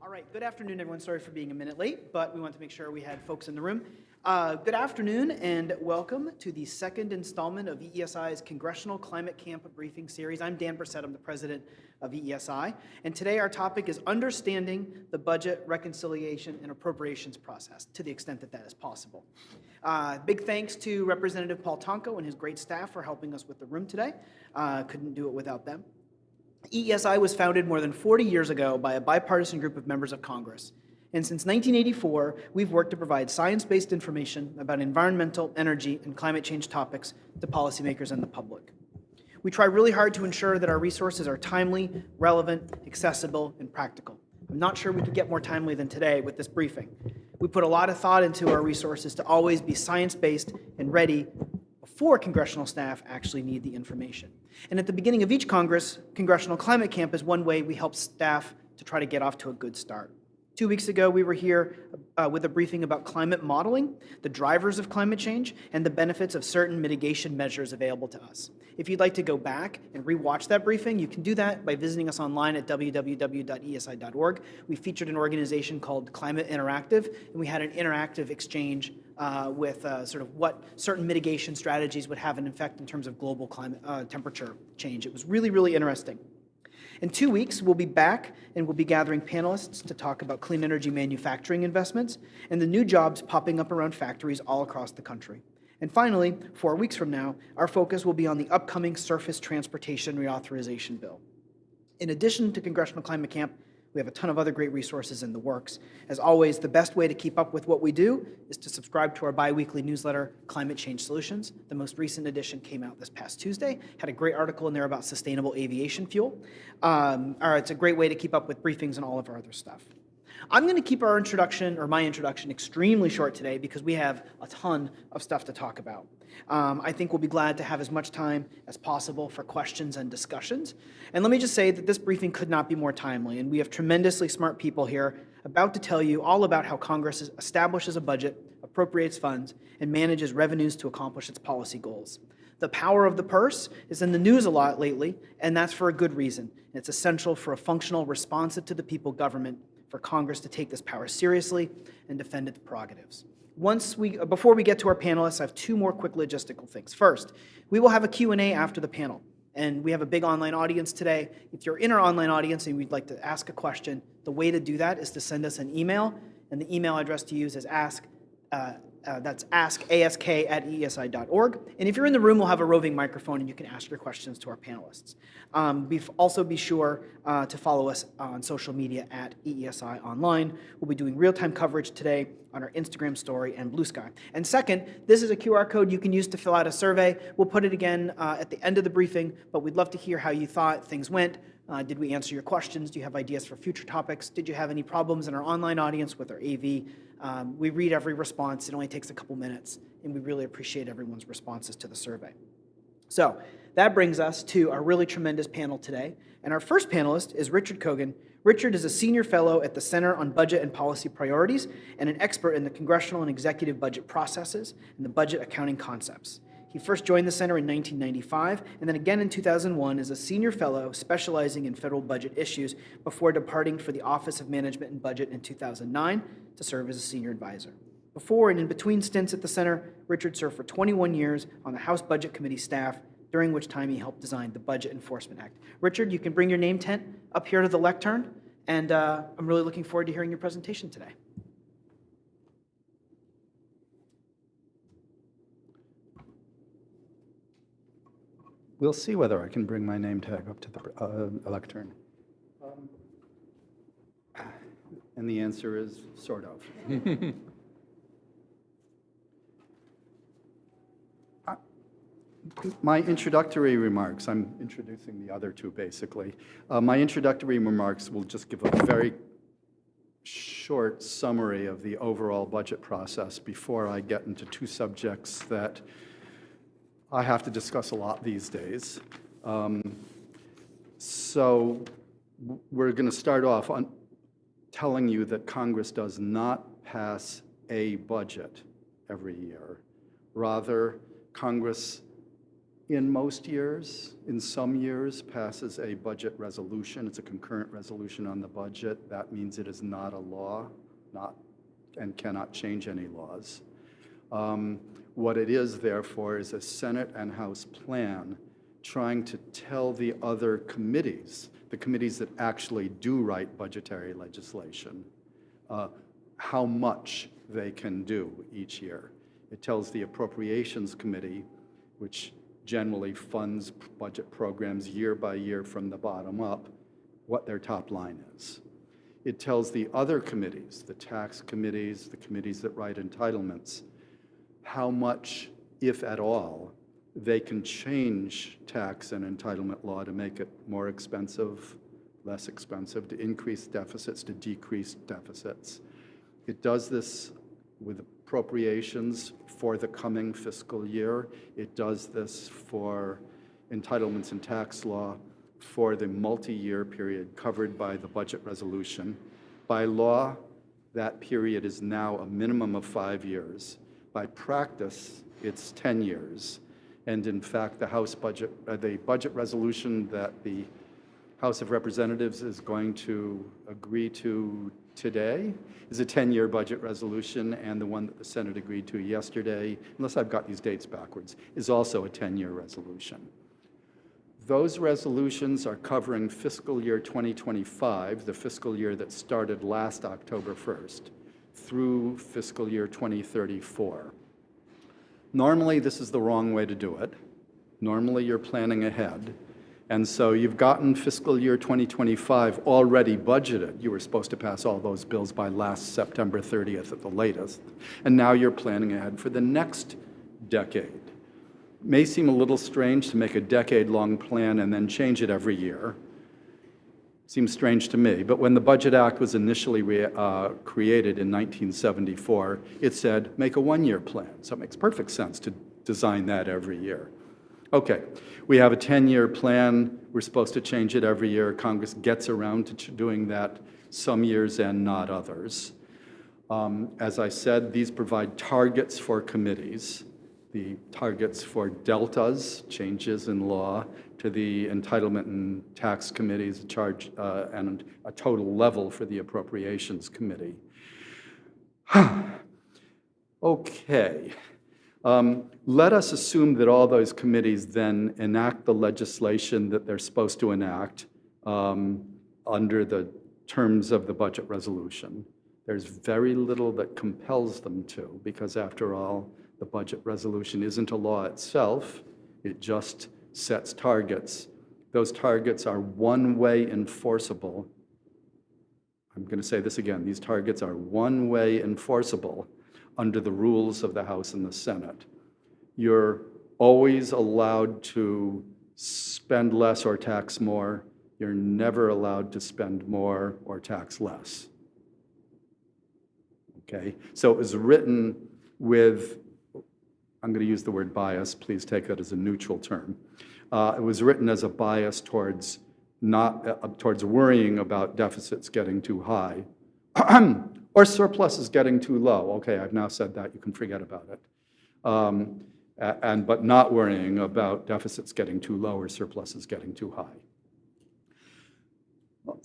All right, good afternoon, everyone. Sorry for being a minute late, but we want to make sure we had folks in the room. Good afternoon, and welcome to the second installment of EESI's Congressional Climate Camp Briefing Series. I'm Dan Bresette, I'm the president of EESI, and today our topic is understanding the budget, reconciliation, and appropriations process, to the extent that that is possible. Big thanks to Representative Paul Tonko and his great staff for helping us with the room today. Couldn't do it without them. EESI was founded more than 40 years ago by a bipartisan group of members of Congress. And since 1984, we've worked to provide science-based information about environmental, energy, and climate change topics to policymakers and the public. We try really hard to ensure that our resources are timely, relevant, accessible, and practical. I'm not sure we could get more timely than today with this briefing. We put a lot of thought into our resources to always be science-based and ready before congressional staff actually need the information. And at the beginning of each Congressional Climate Camp is one way we help staff to try to get off to a good start. 2 weeks ago, we were here with a briefing about climate modeling, the drivers of climate change, and the benefits of certain mitigation measures available to us. If you'd like to go back and rewatch that briefing, you can do that by visiting us online at www.esi.org. We featured an organization called Climate Interactive, and we had an interactive exchange with sort of what certain mitigation strategies would have an effect in terms of global climate temperature change. It was really, really interesting. In 2 weeks, we'll be back and we'll be gathering panelists to talk about clean energy manufacturing investments and the new jobs popping up around factories all across the country. And finally, 4 weeks from now, our focus will be on the upcoming Surface Transportation Reauthorization Bill. In addition to Congressional Climate Camp, we have a ton of other great resources in the works. As always, the best way to keep up with what we do is to subscribe to our bi-weekly newsletter, Climate Change Solutions. The most recent edition came out this past Tuesday, had a great article in there about sustainable aviation fuel. It's a great way to keep up with briefings and all of our other stuff. I'm going to keep our introduction, or my introduction, extremely short today because we have a ton of stuff to talk about. I think we'll be glad to have as much time as possible for questions and discussions. And let me just say that this briefing could not be more timely, and we have tremendously smart people here about to tell you all about how Congress establishes a budget, appropriates funds, and manages revenues to accomplish its policy goals. The power of the purse is in the news a lot lately, and that's for a good reason. It's essential for a functional, responsive to the people government for Congress to take this power seriously and defend its prerogatives. Before we get to our panelists, I have two more quick logistical things. First, we will have a Q&A after the panel, and we have a big online audience today. If you're in our online audience and you'd like to ask a question, the way to do that is to send us an email, and the email address to use is that's ask@eesi.org. And if you're in the room, we'll have a roving microphone and you can ask your questions to our panelists. Also be sure to follow us on social media at EESI Online. We'll be doing real-time coverage today on our Instagram story and Blue Sky. And second, this is a QR code you can use to fill out a survey. We'll put it again at the end of the briefing, but we'd love to hear how you thought things went. Did we answer your questions? Do you have ideas for future topics? Did you have any problems in our online audience with our AV? We read every response. It only takes a couple minutes, and we really appreciate everyone's responses to the survey. So that brings us to our really tremendous panel today. And our first panelist is Richard Kogan. Richard is a senior fellow at the Center on Budget and Policy Priorities and an expert in the congressional and executive budget processes and the budget accounting concepts. He first joined the Center in 1995 and then again in 2001 as a senior fellow specializing in federal budget issues before departing for the Office of Management and Budget in 2009 to serve as a senior advisor. Before and in between stints at the Center, Richard served for 21 years on the House Budget Committee staff, during which time he helped design the Budget Enforcement Act. Richard, you can bring your name tent up here to the lectern, and I'm really looking forward to hearing your presentation today. We'll see whether I can bring my name tag up to the lectern. And the answer is sort of. My introductory remarks, I'm introducing the other two basically. My introductory remarks will just give a very short summary of the overall budget process before I get into two subjects that I have to discuss a lot these days. So we're going to start off on telling you that Congress does not pass a budget every year. Rather, Congress in most years, in some years, passes a budget resolution. It's a concurrent resolution on the budget. That means it is not a law, and cannot change any laws. What it is, therefore, is a Senate and House plan trying to tell the other committees, the committees that actually do write budgetary legislation, how much they can do each year. It tells the Appropriations Committee, which generally funds budget programs year by year from the bottom up, what their top line is. It tells the other committees, the tax committees, the committees that write entitlements, how much, if at all, they can change tax and entitlement law to make it more expensive, less expensive, to increase deficits, to decrease deficits. It does this with appropriations for the coming fiscal year. It does this for entitlements and tax law for the multi-year period covered by the budget resolution. By law, that period is now a minimum of 5 years. By practice, it's 10 years. And in fact, the budget resolution that the House of Representatives is going to agree to today is a 10-year budget resolution, and the one that the Senate agreed to yesterday, unless I've got these dates backwards, is also a 10-year resolution. Those resolutions are covering fiscal year 2025, the fiscal year that started last October 1st, through fiscal year 2034. Normally, this is the wrong way to do it. Normally, you're planning ahead. And so you've gotten fiscal year 2025 already budgeted. You were supposed to pass all those bills by last September 30th at the latest. And now you're planning ahead for the next decade. May seem a little strange to make a decade-long plan and then change it every year. Seems strange to me, but when the Budget Act was initially created in 1974, it said, make a one-year plan. So it makes perfect sense to design that every year. Okay, we have a 10-year plan. We're supposed to change it every year. Congress gets around to doing that some years and not others. As I said, these provide targets for committees, the targets for deltas, changes in law, to the entitlement and tax committees, and a total level for the Appropriations Committee. Okay. Let us assume that all those committees then enact the legislation that they're supposed to enact under the terms of the budget resolution. There's very little that compels them to, because after all, the budget resolution isn't a law itself. It just sets targets. Those targets are one-way enforceable. I'm going to say this again. These targets are one-way enforceable under the rules of the House and the Senate. You're always allowed to spend less or tax more. You're never allowed to spend more or tax less. Okay? So it was written with, I'm going to use the word bias, please take that as a neutral term. It was written as a bias towards worrying about deficits getting too high, or surpluses getting too low. Okay, I've now said that, you can forget about it. But not worrying about deficits getting too low or surpluses getting too high.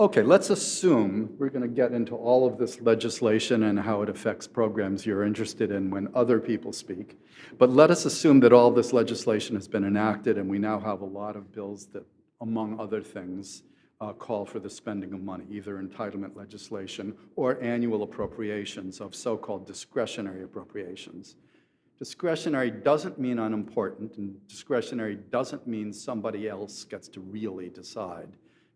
Okay, let's assume we're going to get into all of this legislation and how it affects programs you're interested in when other people speak. But let us assume that all this legislation has been enacted and we now have a lot of bills that, among other things, call for the spending of money, either entitlement legislation or annual appropriations of so-called discretionary appropriations. Discretionary doesn't mean unimportant, and discretionary doesn't mean somebody else gets to really decide.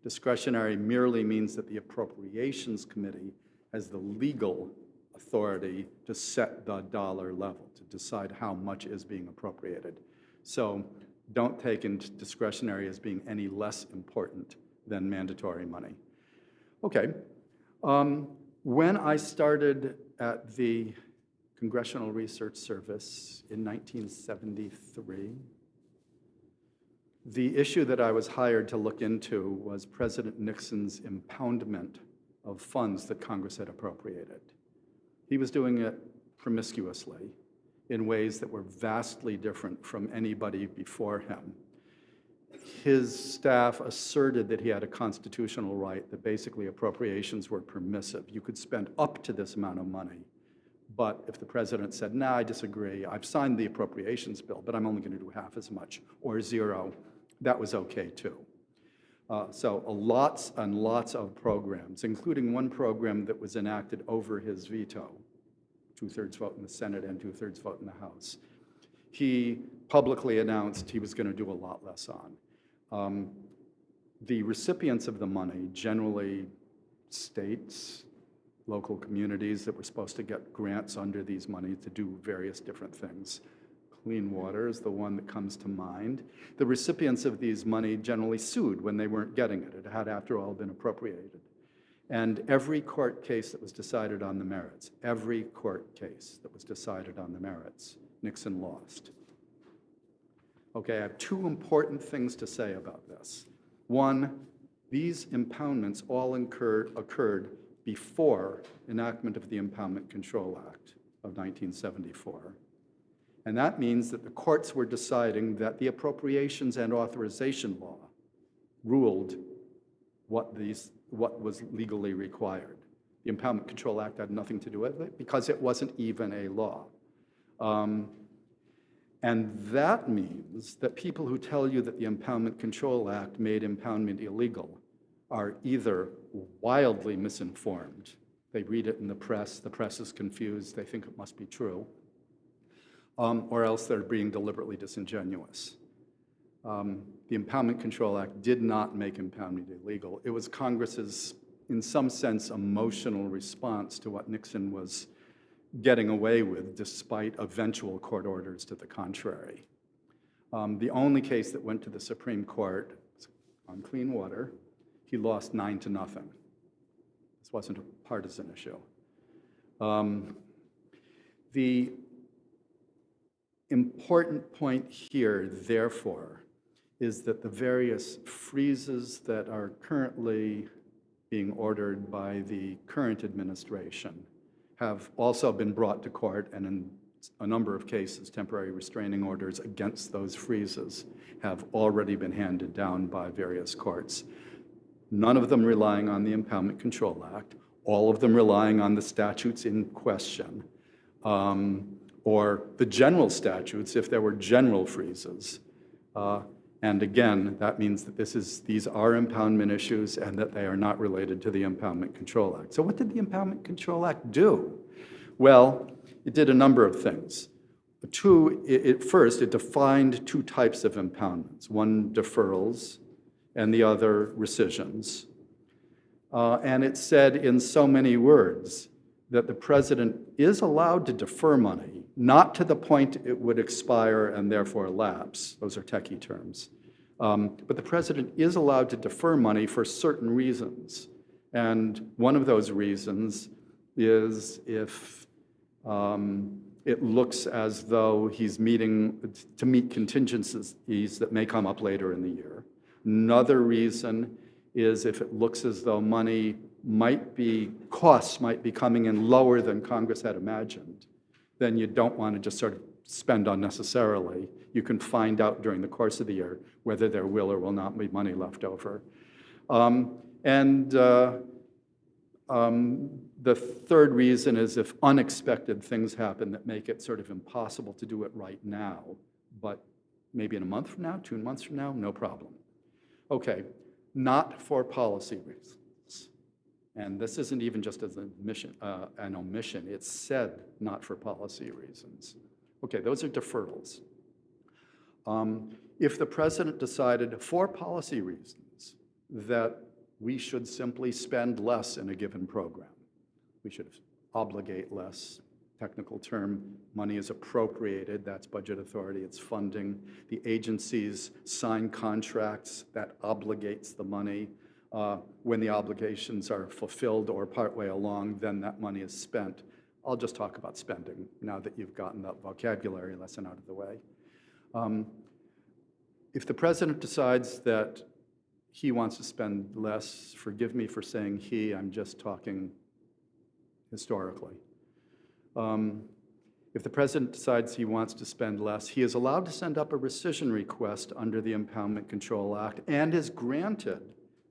Discretionary merely means that the Appropriations Committee has the legal authority to set the dollar level, to decide how much is being appropriated. So don't take into discretionary as being any less important than mandatory money. Okay, when I started at the Congressional Research Service in 1973, the issue that I was hired to look into was President Nixon's impoundment of funds that Congress had appropriated. He was doing it promiscuously. in ways that were vastly different from anybody before him. His staff asserted that he had a constitutional right, that basically appropriations were permissive. You could spend up to this amount of money. But if the president said, "No, I disagree, I've signed the appropriations bill, but I'm only going to do half as much," or zero, that was okay too. So lots and lots of programs, including one program that was enacted over his veto, 2/3 vote in the Senate and 2/3 vote in the House. He publicly announced he was going to do a lot less on. The recipients of the money, generally states, local communities that were supposed to get grants under these money to do various different things. Clean water is the one that comes to mind. The recipients of these money generally sued when they weren't getting it. It had, after all, been appropriated. And every court case that was decided on the merits, Nixon lost. Okay, I have two important things to say about this. One, these impoundments all occurred before enactment of the Impoundment Control Act of 1974. And that means that the courts were deciding that the Appropriations and Authorization Law ruled what was legally required. The Impoundment Control Act had nothing to do with it because it wasn't even a law. And that means that people who tell you that the Impoundment Control Act made impoundment illegal are either wildly misinformed, they read it in the press is confused, they think it must be true, or else they're being deliberately disingenuous. The Impoundment Control Act did not make impoundment illegal. It was Congress's, in some sense, emotional response to what Nixon was getting away with, despite eventual court orders to the contrary. The only case that went to the Supreme Court on clean water, he lost 9-0. This wasn't a partisan issue. The important point here, therefore, is that the various freezes that are currently being ordered by the current administration have also been brought to court, and in a number of cases, temporary restraining orders against those freezes have already been handed down by various courts. None of them relying on the Impoundment Control Act, all of them relying on the statutes in question, or the general statutes if there were general freezes. And again, that means that these are impoundment issues and that they are not related to the Impoundment Control Act. So what did the Impoundment Control Act do? Well, it did a number of things. First, it defined two types of impoundments, one deferrals and the other rescissions. And it said in so many words that the president is allowed to defer money, not to the point it would expire and therefore lapse. Those are techie terms. But the president is allowed to defer money for certain reasons. And one of those reasons is if it looks as though he's to meet contingencies that may come up later in the year. Another reason is if it looks as though costs might be coming in lower than Congress had imagined, then you don't want to just sort of spend unnecessarily. You can find out during the course of the year whether there will or will not be money left over. The third reason is if unexpected things happen that make it sort of impossible to do it right now, but maybe in a month from now, 2 months from now, no problem. Okay, not for policy reasons. And this isn't even just as an omission. It's said not for policy reasons. Okay, those are deferrals. If the president decided for policy reasons that we should simply spend less in a given program, we should obligate less, technical term, money is appropriated, that's budget authority, it's funding. The agencies sign contracts that obligates the money. When the obligations are fulfilled or partway along, then that money is spent. I'll just talk about spending now that you've gotten that vocabulary lesson out of the way. If the president decides that he wants to spend less, forgive me for saying he, I'm just talking historically. If the president decides he wants to spend less, he is allowed to send up a rescission request under the Impoundment Control Act and is granted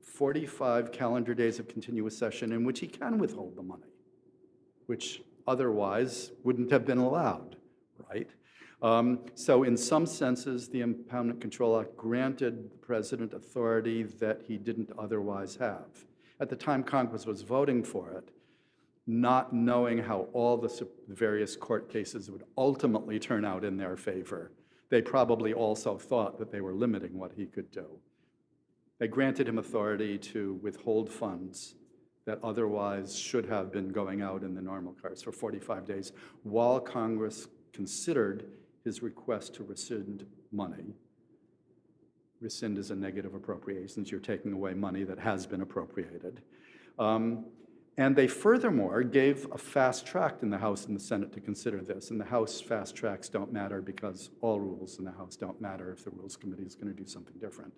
45 calendar days of continuous session in which he can withhold the money, which otherwise wouldn't have been allowed, right? So in some senses, the Impoundment Control Act granted the president authority that he didn't otherwise have. At the time Congress was voting for it, not knowing how all the various court cases would ultimately turn out in their favor, they probably also thought that they were limiting what he could do. They granted him authority to withhold funds that otherwise should have been going out in the normal course for 45 days while Congress considered his request to rescind money. Rescind is a negative appropriations. You're taking away money that has been appropriated. And they furthermore gave a fast track in the House and the Senate to consider this. And the House fast tracks don't matter because all rules in the House don't matter if the Rules Committee is going to do something different.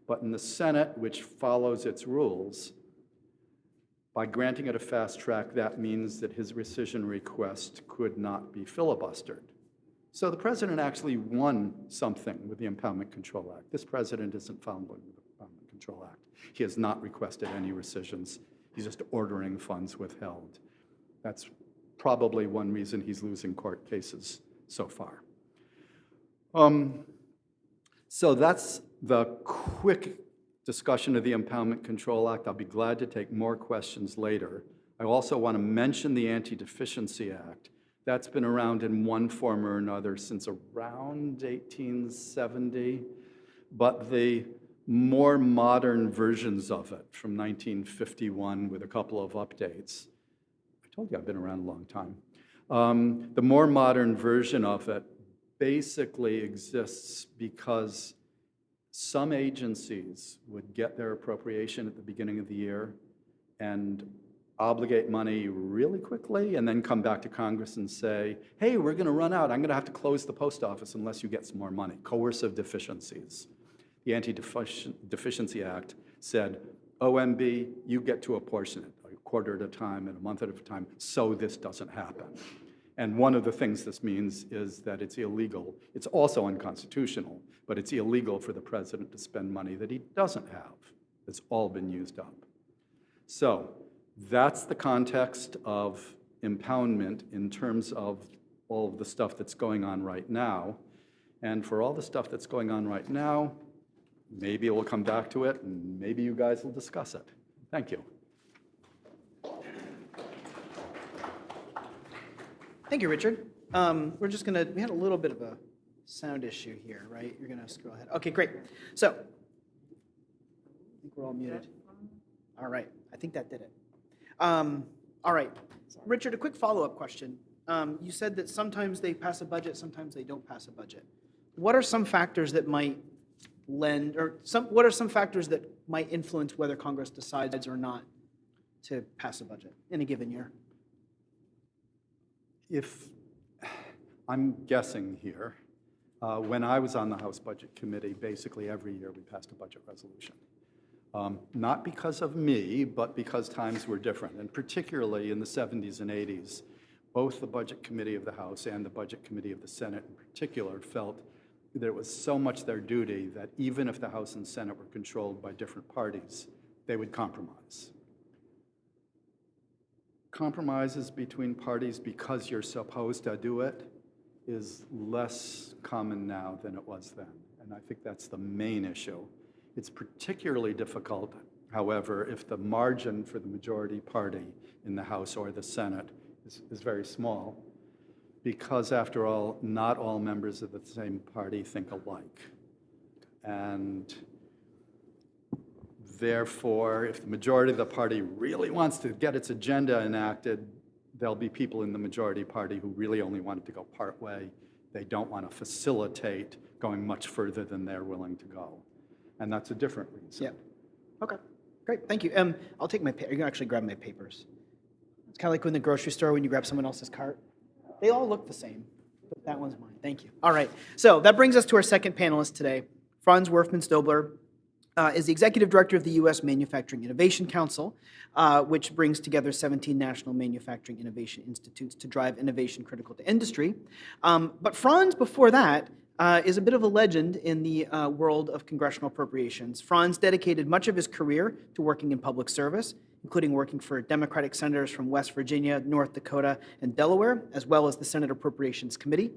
But in the Senate, which follows its rules, by granting it a fast track, that means that his rescission request could not be filibustered. So the president actually won something with the Impoundment Control Act. This president isn't following the Impoundment Control Act. He has not requested any rescissions. He's just ordering funds withheld. That's probably one reason he's losing court cases so far. So that's the quick discussion of the Impoundment Control Act. I'll be glad to take more questions later. I also want to mention the Anti-Deficiency Act. That's been around in one form or another since around 1870, but the more modern versions of it from 1951 with a couple of updates. I told you I've been around a long time. The more modern version of it basically exists because some agencies would get their appropriation at the beginning of the year and obligate money really quickly and then come back to Congress and say, hey, we're going to run out. I'm going to have to close the post office unless you get some more money. Coercive deficiencies. The Anti-Deficiency Act said, OMB, you get to apportion it a quarter at a time and a month at a time so this doesn't happen. And one of the things this means is that it's illegal. It's also unconstitutional, but it's illegal for the president to spend money that he doesn't have. It's all been used up. So that's the context of impoundment in terms of all of the stuff that's going on right now. And for all the stuff that's going on right now, maybe we'll come back to it, and maybe you guys will discuss it. Thank you. Thank you, Richard. We're just going to, we had a little bit of a sound issue here, right? You're going to go ahead. Okay, great. So, I think we're all muted. All right, I think that did it. All right, Richard, a quick follow-up question. You said that sometimes they pass a budget, sometimes they don't pass a budget. What are some factors that might lend, or what are some factors that might influence whether Congress decides or not to pass a budget in a given year? If I'm guessing here, when I was on the House Budget Committee, basically every year we passed a budget resolution. Not because of me, but because times were different. And particularly in the 70s and 80s, both the Budget Committee of the House and the Budget Committee of the Senate in particular felt that it was so much their duty that even if the House and Senate were controlled by different parties, they would compromise. Compromises between parties because you're supposed to do it is less common now than it was then. And I think that's the main issue. It's particularly difficult, however, if the margin for the majority party in the House or the Senate is very small, because after all, not all members of the same party think alike. And therefore, if the majority of the party really wants to get its agenda enacted, there'll be people in the majority party who really only want it to go part way. They don't want to facilitate going much further than they're willing to go. And that's a different reason. Yeah. Okay, great, thank you. I'll take my, you can actually grab my papers. It's kind of like in the grocery store when you grab someone else's cart. They all look the same, but that one's mine. Thank you. All right, so that brings us to our second panelist today, Franz Wuerfmannsdobler. is the executive director of the U.S. Manufacturing Innovation Council, which brings together 17 national manufacturing innovation institutes to drive innovation critical to industry. But Franz, before that, is a bit of a legend in the world of congressional appropriations. Franz dedicated much of his career to working in public service, including working for Democratic senators from West Virginia, North Dakota, and Delaware, as well as the Senate Appropriations Committee.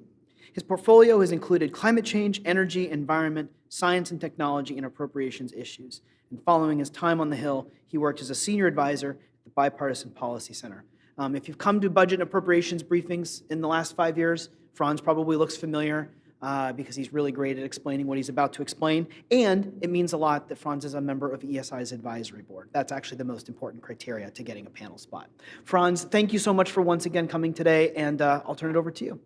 His portfolio has included climate change, energy, environment, science and technology, and appropriations issues. And following his time on the Hill, he worked as a senior advisor at the Bipartisan Policy Center. If you've come to budget and appropriations briefings in the last 5 years, Franz probably looks familiar because he's really great at explaining what he's about to explain. And it means a lot that Franz is a member of ESI's advisory board. That's actually the most important criteria to getting a panel spot. Franz, thank you so much for once again coming today, and I'll turn it over to you.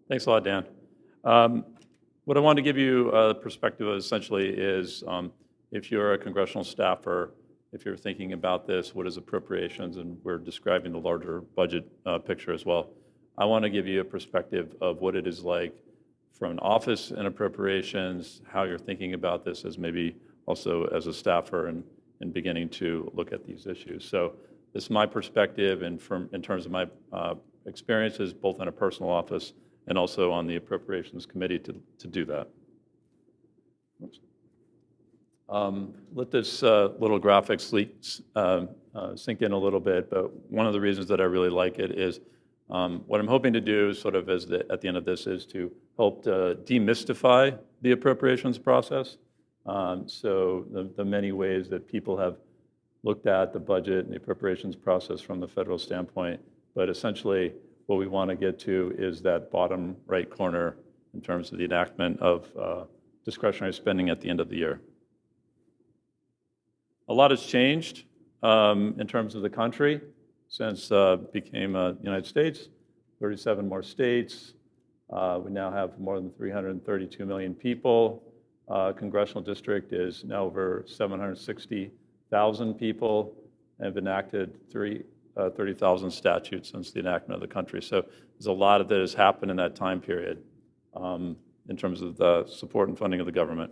Thanks a lot, Dan. What I want to give you a perspective of essentially is if you're a congressional staffer, if you're thinking about this, what is appropriations, and we're describing the larger budget picture as well. I want to give you a perspective of what it is like from an office in appropriations, how you're thinking about this as maybe also as a staffer and beginning to look at these issues. So this is my perspective and in terms of my experiences, both in a personal office and also on the Appropriations Committee to do that. Let this little graphic sink in a little bit, but one of the reasons that I really like it is what I'm hoping to do sort of at the end of this is to help demystify the appropriations process. So the many ways that people have looked at the budget and the appropriations process from the federal standpoint, but essentially what we want to get to is that bottom right corner in terms of the enactment of discretionary spending at the end of the year. A lot has changed in terms of the country since became United States, 37 more states. We now have more than 332 million people. Congressional district is now over 760,000 people and have enacted 30,000 statutes since the enactment of the country. So there's a lot that has happened in that time period in terms of the support and funding of the government.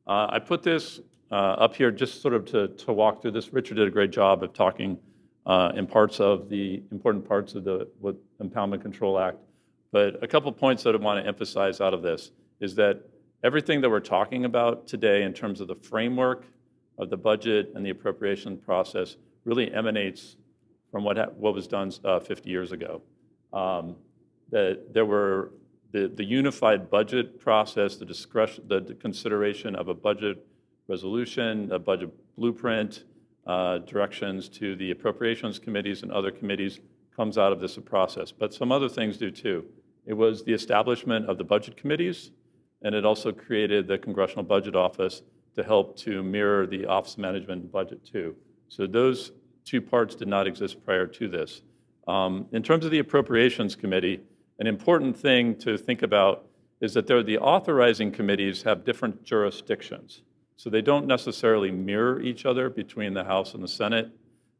I put this up here just sort of to walk through this. Richard did a great job of talking in parts of the important parts of the Impoundment Control Act. But a couple points that I want to emphasize out of this is that everything that we're talking about today in terms of the framework of the budget and the appropriation process really emanates from what was done 50 years ago. That there were the unified budget process, the consideration of a budget resolution, a budget blueprint, directions to the appropriations committees and other committees comes out of this process. But some other things do too. It was the establishment of the budget committees, and it also created the Congressional Budget Office to help to mirror the Office of Management and Budget too. So those two parts did not exist prior to this. In terms of the Appropriations Committee, an important thing to think about is that the authorizing committees have different jurisdictions. So they don't necessarily mirror each other between the House and the Senate,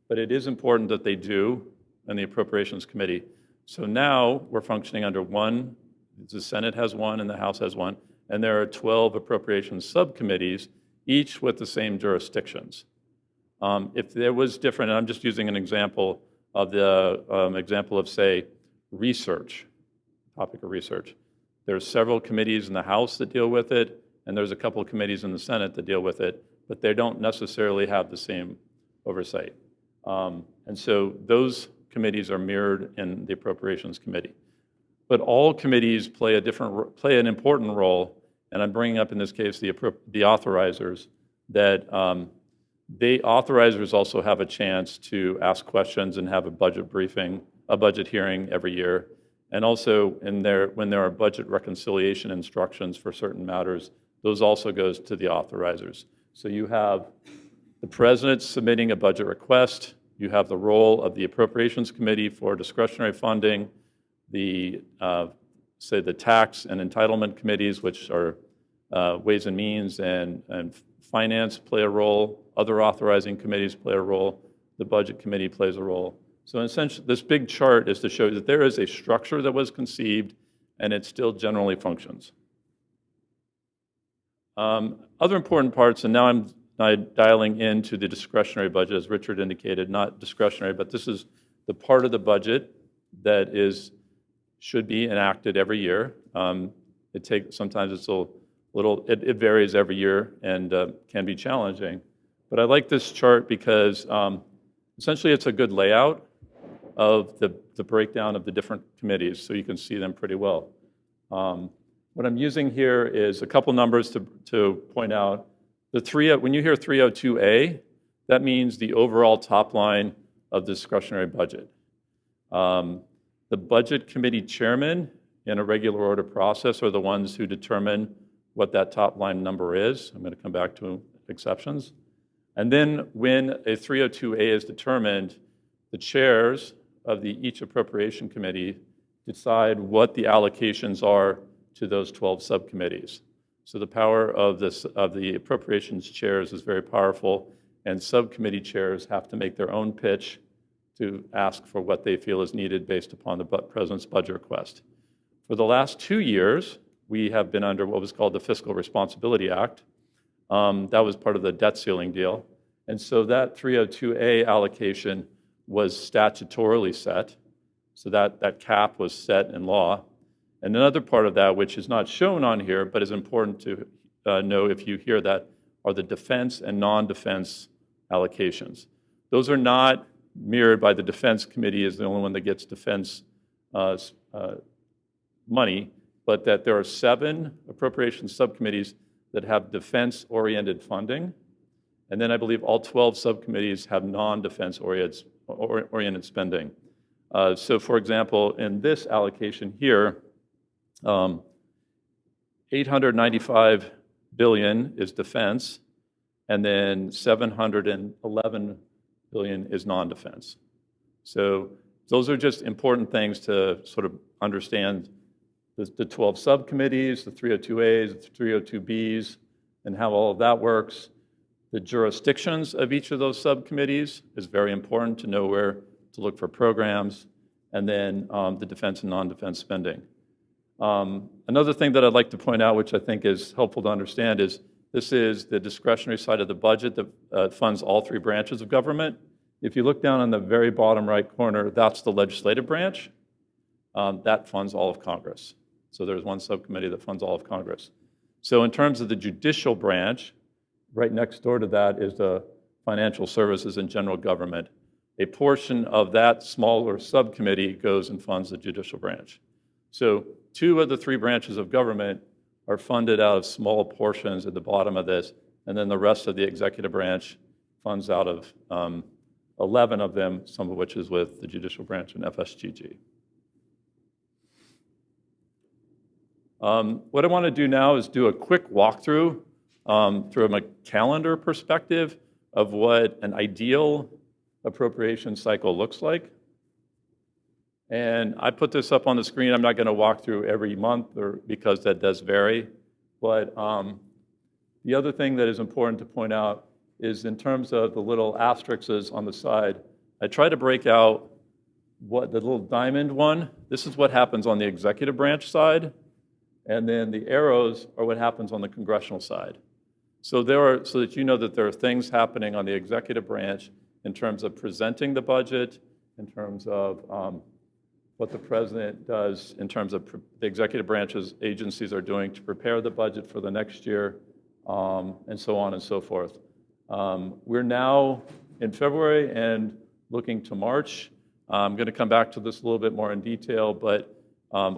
but it is important that they do in the Appropriations Committee. So now we're functioning under one, the Senate has one and the House has one, and there are 12 appropriations subcommittees, each with the same jurisdictions. If there was different, and I'm just using an example of say, research, topic of research. There's several committees in the House that deal with it, and there's a couple of committees in the Senate that deal with it, but they don't necessarily have the same oversight. And so those committees are mirrored in the Appropriations Committee. But all committees play an important role, and I'm bringing up in this case the authorizers, that the authorizers also have a chance to ask questions and have a budget briefing, a budget hearing every year. And also when there are budget reconciliation instructions for certain matters, those also goes to the authorizers. So you have the president submitting a budget request, you have the role of the Appropriations Committee for discretionary funding, the tax and entitlement committees, which are Ways and Means and Finance play a role. Other authorizing committees play a role. The Budget Committee plays a role. So essentially, this big chart is to show that there is a structure that was conceived, and it still generally functions. Other important parts, and now I'm dialing into the discretionary budget, as Richard indicated, not discretionary, but this is the part of the budget that should be enacted every year. Sometimes it's it varies every year and can be challenging. But I like this chart because essentially it's a good layout of the breakdown of the different committees, so you can see them pretty well. What I'm using here is a couple numbers to point out. When you hear 302A, that means the overall top line of the discretionary budget. The Budget Committee chairman in a regular order process are the ones who determine what that top line number is. I'm going to come back to exceptions. And then when a 302A is determined, the chairs of each appropriation committee decide what the allocations are to those 12 subcommittees. So the power of the appropriations chairs is very powerful, and subcommittee chairs have to make their own pitch to ask for what they feel is needed based upon the President's budget request. For the last 2 years, we have been under what was called the Fiscal Responsibility Act. That was part of the debt ceiling deal. And so that 302A allocation was statutorily set. So that cap was set in law. And another part of that, which is not shown on here, but is important to know if you hear that, are the defense and non-defense allocations. Those are not mirrored by the Defense Committee as the only one that gets defense money, but that there are 7 appropriations subcommittees that have defense-oriented funding. And then I believe all 12 subcommittees have non-defense oriented spending. So for example, in this allocation here, 895 billion is defense, and then 711 billion is non-defense. So those are just important things to sort of understand the 12 subcommittees, the 302As, the 302Bs, and how all of that works. The jurisdictions of each of those subcommittees is very important to know where to look for programs, and then the defense and non-defense spending. Another thing that I'd like to point out, which I think is helpful to understand, is this is the discretionary side of the budget that funds all 3 branches of government. If you look down on the very bottom right corner, that's the legislative branch. That funds all of Congress. So there's one subcommittee that funds all of Congress. So in terms of the judicial branch, right next door to that is the financial services and general government. A portion of that smaller subcommittee goes and funds the judicial branch. So 2 of the 3 branches of government are funded out of small portions at the bottom of this, and then the rest of the executive branch funds out of 11 of them, some of which is with the judicial branch and FSGG. What I want to do now is do a quick walkthrough through a calendar perspective of what an ideal appropriation cycle looks like. And I put this up on the screen. I'm not going to walk through every month because that does vary. But the other thing that is important to point out is in terms of the little asterisks on the side, I try to break out what the little diamond one, this is what happens on the executive branch side, and then the arrows are what happens on the congressional side. So so that you know that there are things happening on the executive branch in terms of presenting the budget, in terms of what the president does in terms of the executive branch's agencies are doing to prepare the budget for the next year, and so on and so forth. We're now in February and looking to March. I'm going to come back to this a little bit more in detail, but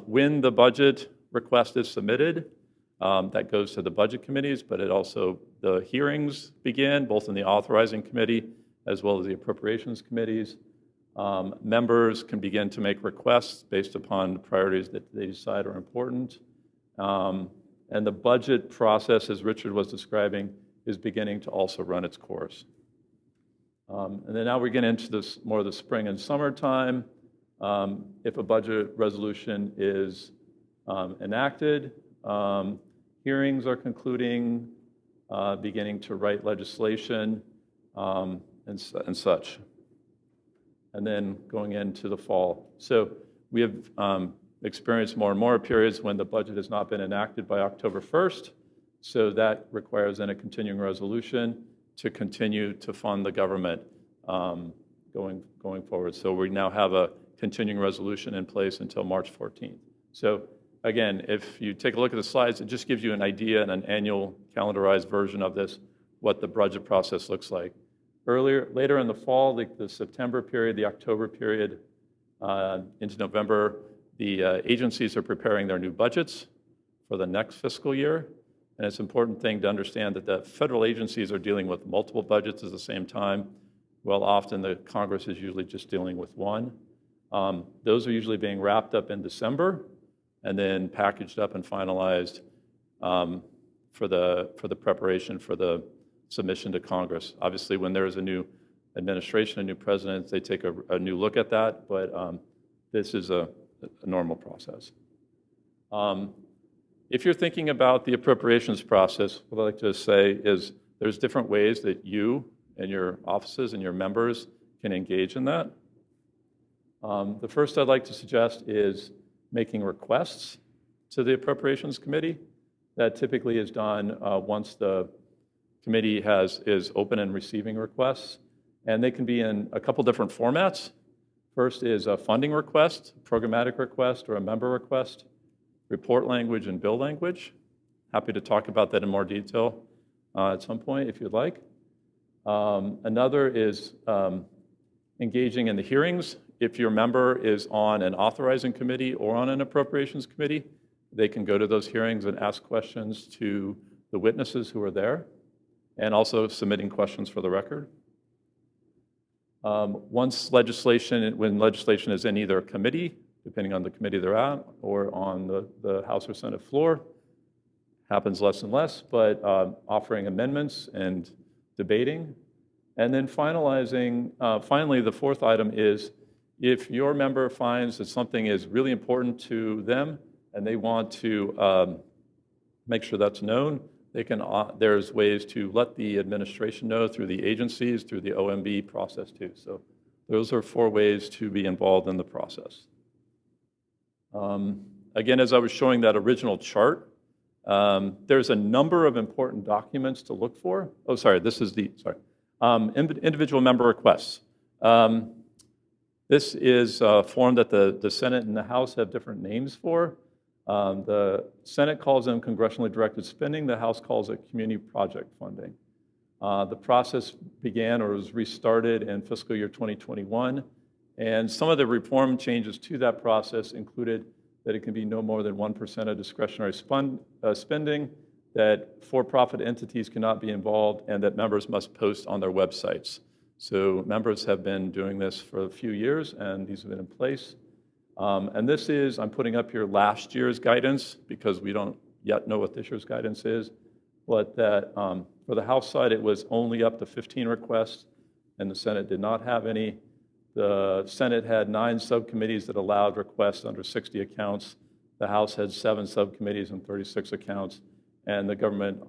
when the budget request is submitted, that goes to the budget committees, but the hearings begin, both in the authorizing committee as well as the appropriations committees. Members can begin to make requests based upon the priorities that they decide are important. And the budget process, as Richard was describing, is beginning to also run its course. And then now we're getting into this more of the spring and summertime. If a budget resolution is enacted, Hearings are concluding, beginning to write legislation, and such. And then going into the fall. So we have experienced more and more periods when the budget has not been enacted by October 1st. So that requires then a continuing resolution to continue to fund the government going forward. So we now have a continuing resolution in place until March 14th. So again, if you take a look at the slides, it just gives you an idea and an annual calendarized version of this, what the budget process looks like. Later in the fall, like the September period, the October period, into November, the agencies are preparing their new budgets for the next fiscal year. And it's an important thing to understand that the federal agencies are dealing with multiple budgets at the same time. Well, often the Congress is usually just dealing with one. Those are usually being wrapped up in December and then packaged up and finalized for the preparation for the submission to Congress. Obviously, when there is a new administration, a new president, they take a new look at that, but this is a normal process. If you're thinking about the appropriations process, what I like to say is there's different ways that you and your offices and your members can engage in that. The first I'd like to suggest is making requests to the Appropriations Committee. That typically is done once the committee is open and receiving requests. And they can be in a couple different formats. First is a funding request, programmatic request, or a member request, report language and bill language. Happy to talk about that in more detail at some point if you'd like. Another is engaging in the hearings. If your member is on an authorizing committee or on an appropriations committee, they can go to those hearings and ask questions to the witnesses who are there, and also submitting questions for the record. When legislation is in either a committee, depending on the committee they're at, or on the House or Senate floor, happens less and less, but offering amendments and debating. And then finally, the fourth item is if your member finds that something is really important to them and they want to make sure that's known, there's ways to let the administration know through the agencies, through the OMB process too. So those are 4 ways to be involved in the process. Again, as I was showing that original chart, there's a number of important documents to look for. Oh, sorry, individual member requests. This is a form that the Senate and the House have different names for. The Senate calls them congressionally directed spending. The House calls it community project funding. The process began or was restarted in fiscal year 2021. And some of the reform changes to that process included that it can be no more than 1% of discretionary spending, that for-profit entities cannot be involved, and that members must post on their websites. So members have been doing this for a few years, and these have been in place. And this is, I'm putting up here last year's guidance because we don't yet know what this year's guidance is, but that for the House side, it was only up to 15 requests, and the Senate did not have any. The Senate had 9 subcommittees that allowed requests under 60 accounts. The House had 7 subcommittees and 36 accounts, and the Government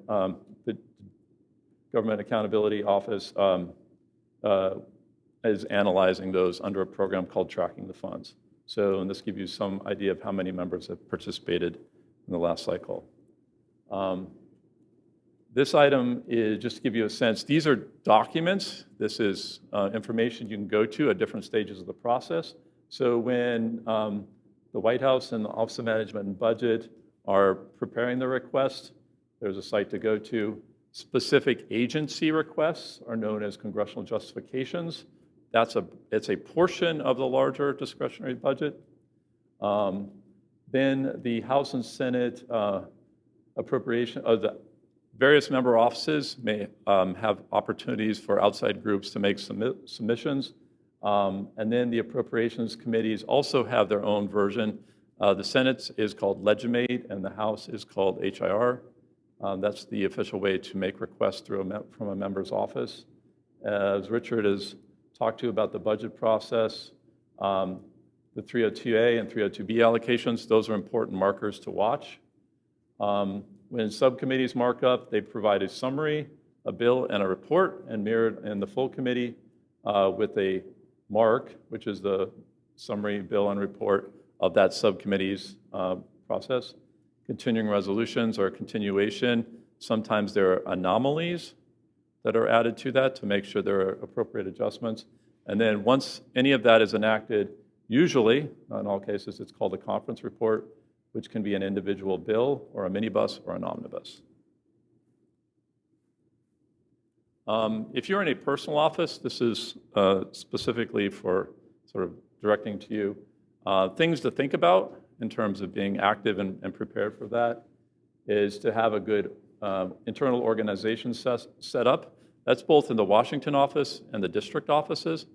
Accountability Office is analyzing those under a program called Tracking the Funds. So, and this gives you some idea of how many members have participated in the last cycle. This item is just to give you a sense. These are documents. This is information you can go to at different stages of the process. So when the White House and the Office of Management and Budget are preparing the request, there's a site to go to. Specific agency requests are known as congressional justifications. It's a portion of the larger discretionary budget. Then the House and Senate appropriation of the various member offices may have opportunities for outside groups to make submissions. And then the appropriations committees also have their own version. The Senate is called Legimate and the House is called HIR. That's the official way to make requests from a member's office. As Richard has talked to you about the budget process, the 302A and 302B allocations, those are important markers to watch. When When subcommittees mark up, they provide a summary, a bill, and a report, and mirrored in the full committee with a mark, which is the summary, bill, and report of that subcommittee's process. Continuing resolutions or continuation, sometimes there are anomalies that are added to that to make sure there are appropriate adjustments. And then once any of that is enacted, usually, not in all cases, it's called a conference report, which can be an individual bill or a minibus or an omnibus. If you're in a personal office, this is specifically for sort of directing to you, things to think about in terms of being active and prepared for that is to have a good internal organization set up. That's both in the Washington office and the district offices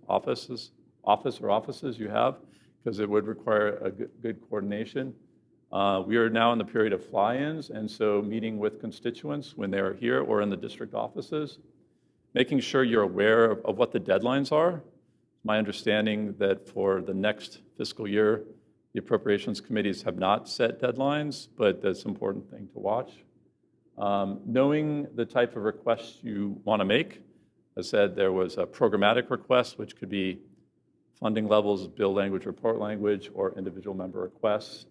you have, because it would require a good coordination. We are now in the period of fly-ins, and so meeting with constituents when they're here or in the district offices, making sure you're aware of what the deadlines are. My understanding that for the next fiscal year, the appropriations committees have not set deadlines, but that's an important thing to watch. Knowing the type of requests you want to make. As I said, there was a programmatic request, which could be funding levels, bill language, report language, or individual member requests.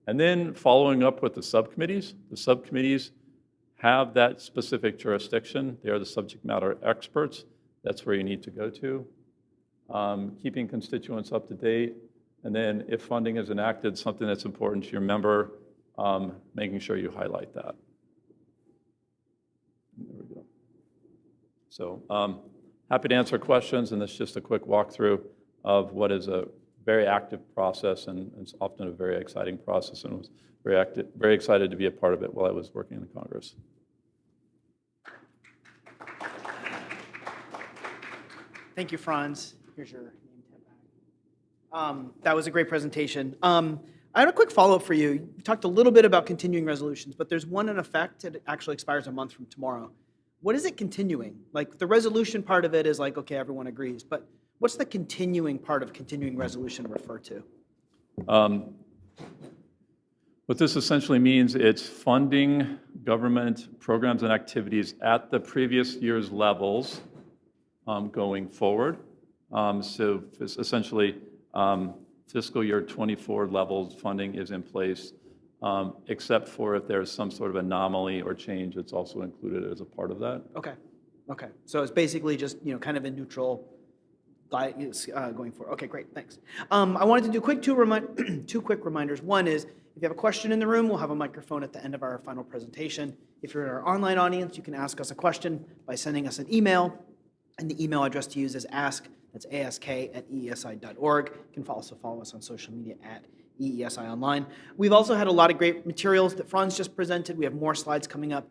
And then following up with the subcommittees. The subcommittees have that specific jurisdiction. They are the subject matter experts. That's where you need to go to. Keeping constituents up to date. And then if funding is enacted, something that's important to your member, making sure you highlight that. There we go. So happy to answer questions, and this is just a quick walkthrough of what is a very active process, and it's often a very exciting process, and was very excited to be a part of it while I was working in the Congress. Thank you, Franz. Here's your name tag. That was a great presentation. I had a quick follow-up for you. You talked a little bit about continuing resolutions, but there's one in effect. It actually expires a month from tomorrow. What is it continuing? Like, the resolution part of it is like, okay, everyone agrees, but what's the continuing part of continuing resolution refer to? What this essentially means, it's funding government programs and activities at the previous year's levels going forward. So it's essentially fiscal year 24 levels funding is in place, except for if there's some sort of anomaly or change, it's also included as a part of that. Okay. Okay. So it's basically just, kind of a neutral going forward. Okay, great. Thanks. I wanted to do two quick reminders. One is, if you have a question in the room, we'll have a microphone at the end of our final presentation. If you're in our online audience, you can ask us a question by sending us an email, and the email address to use is ask, that's ask@eesi.org. You can also follow us on social media at EESI Online. We've also had a lot of great materials that Franz just presented. We have more slides coming up.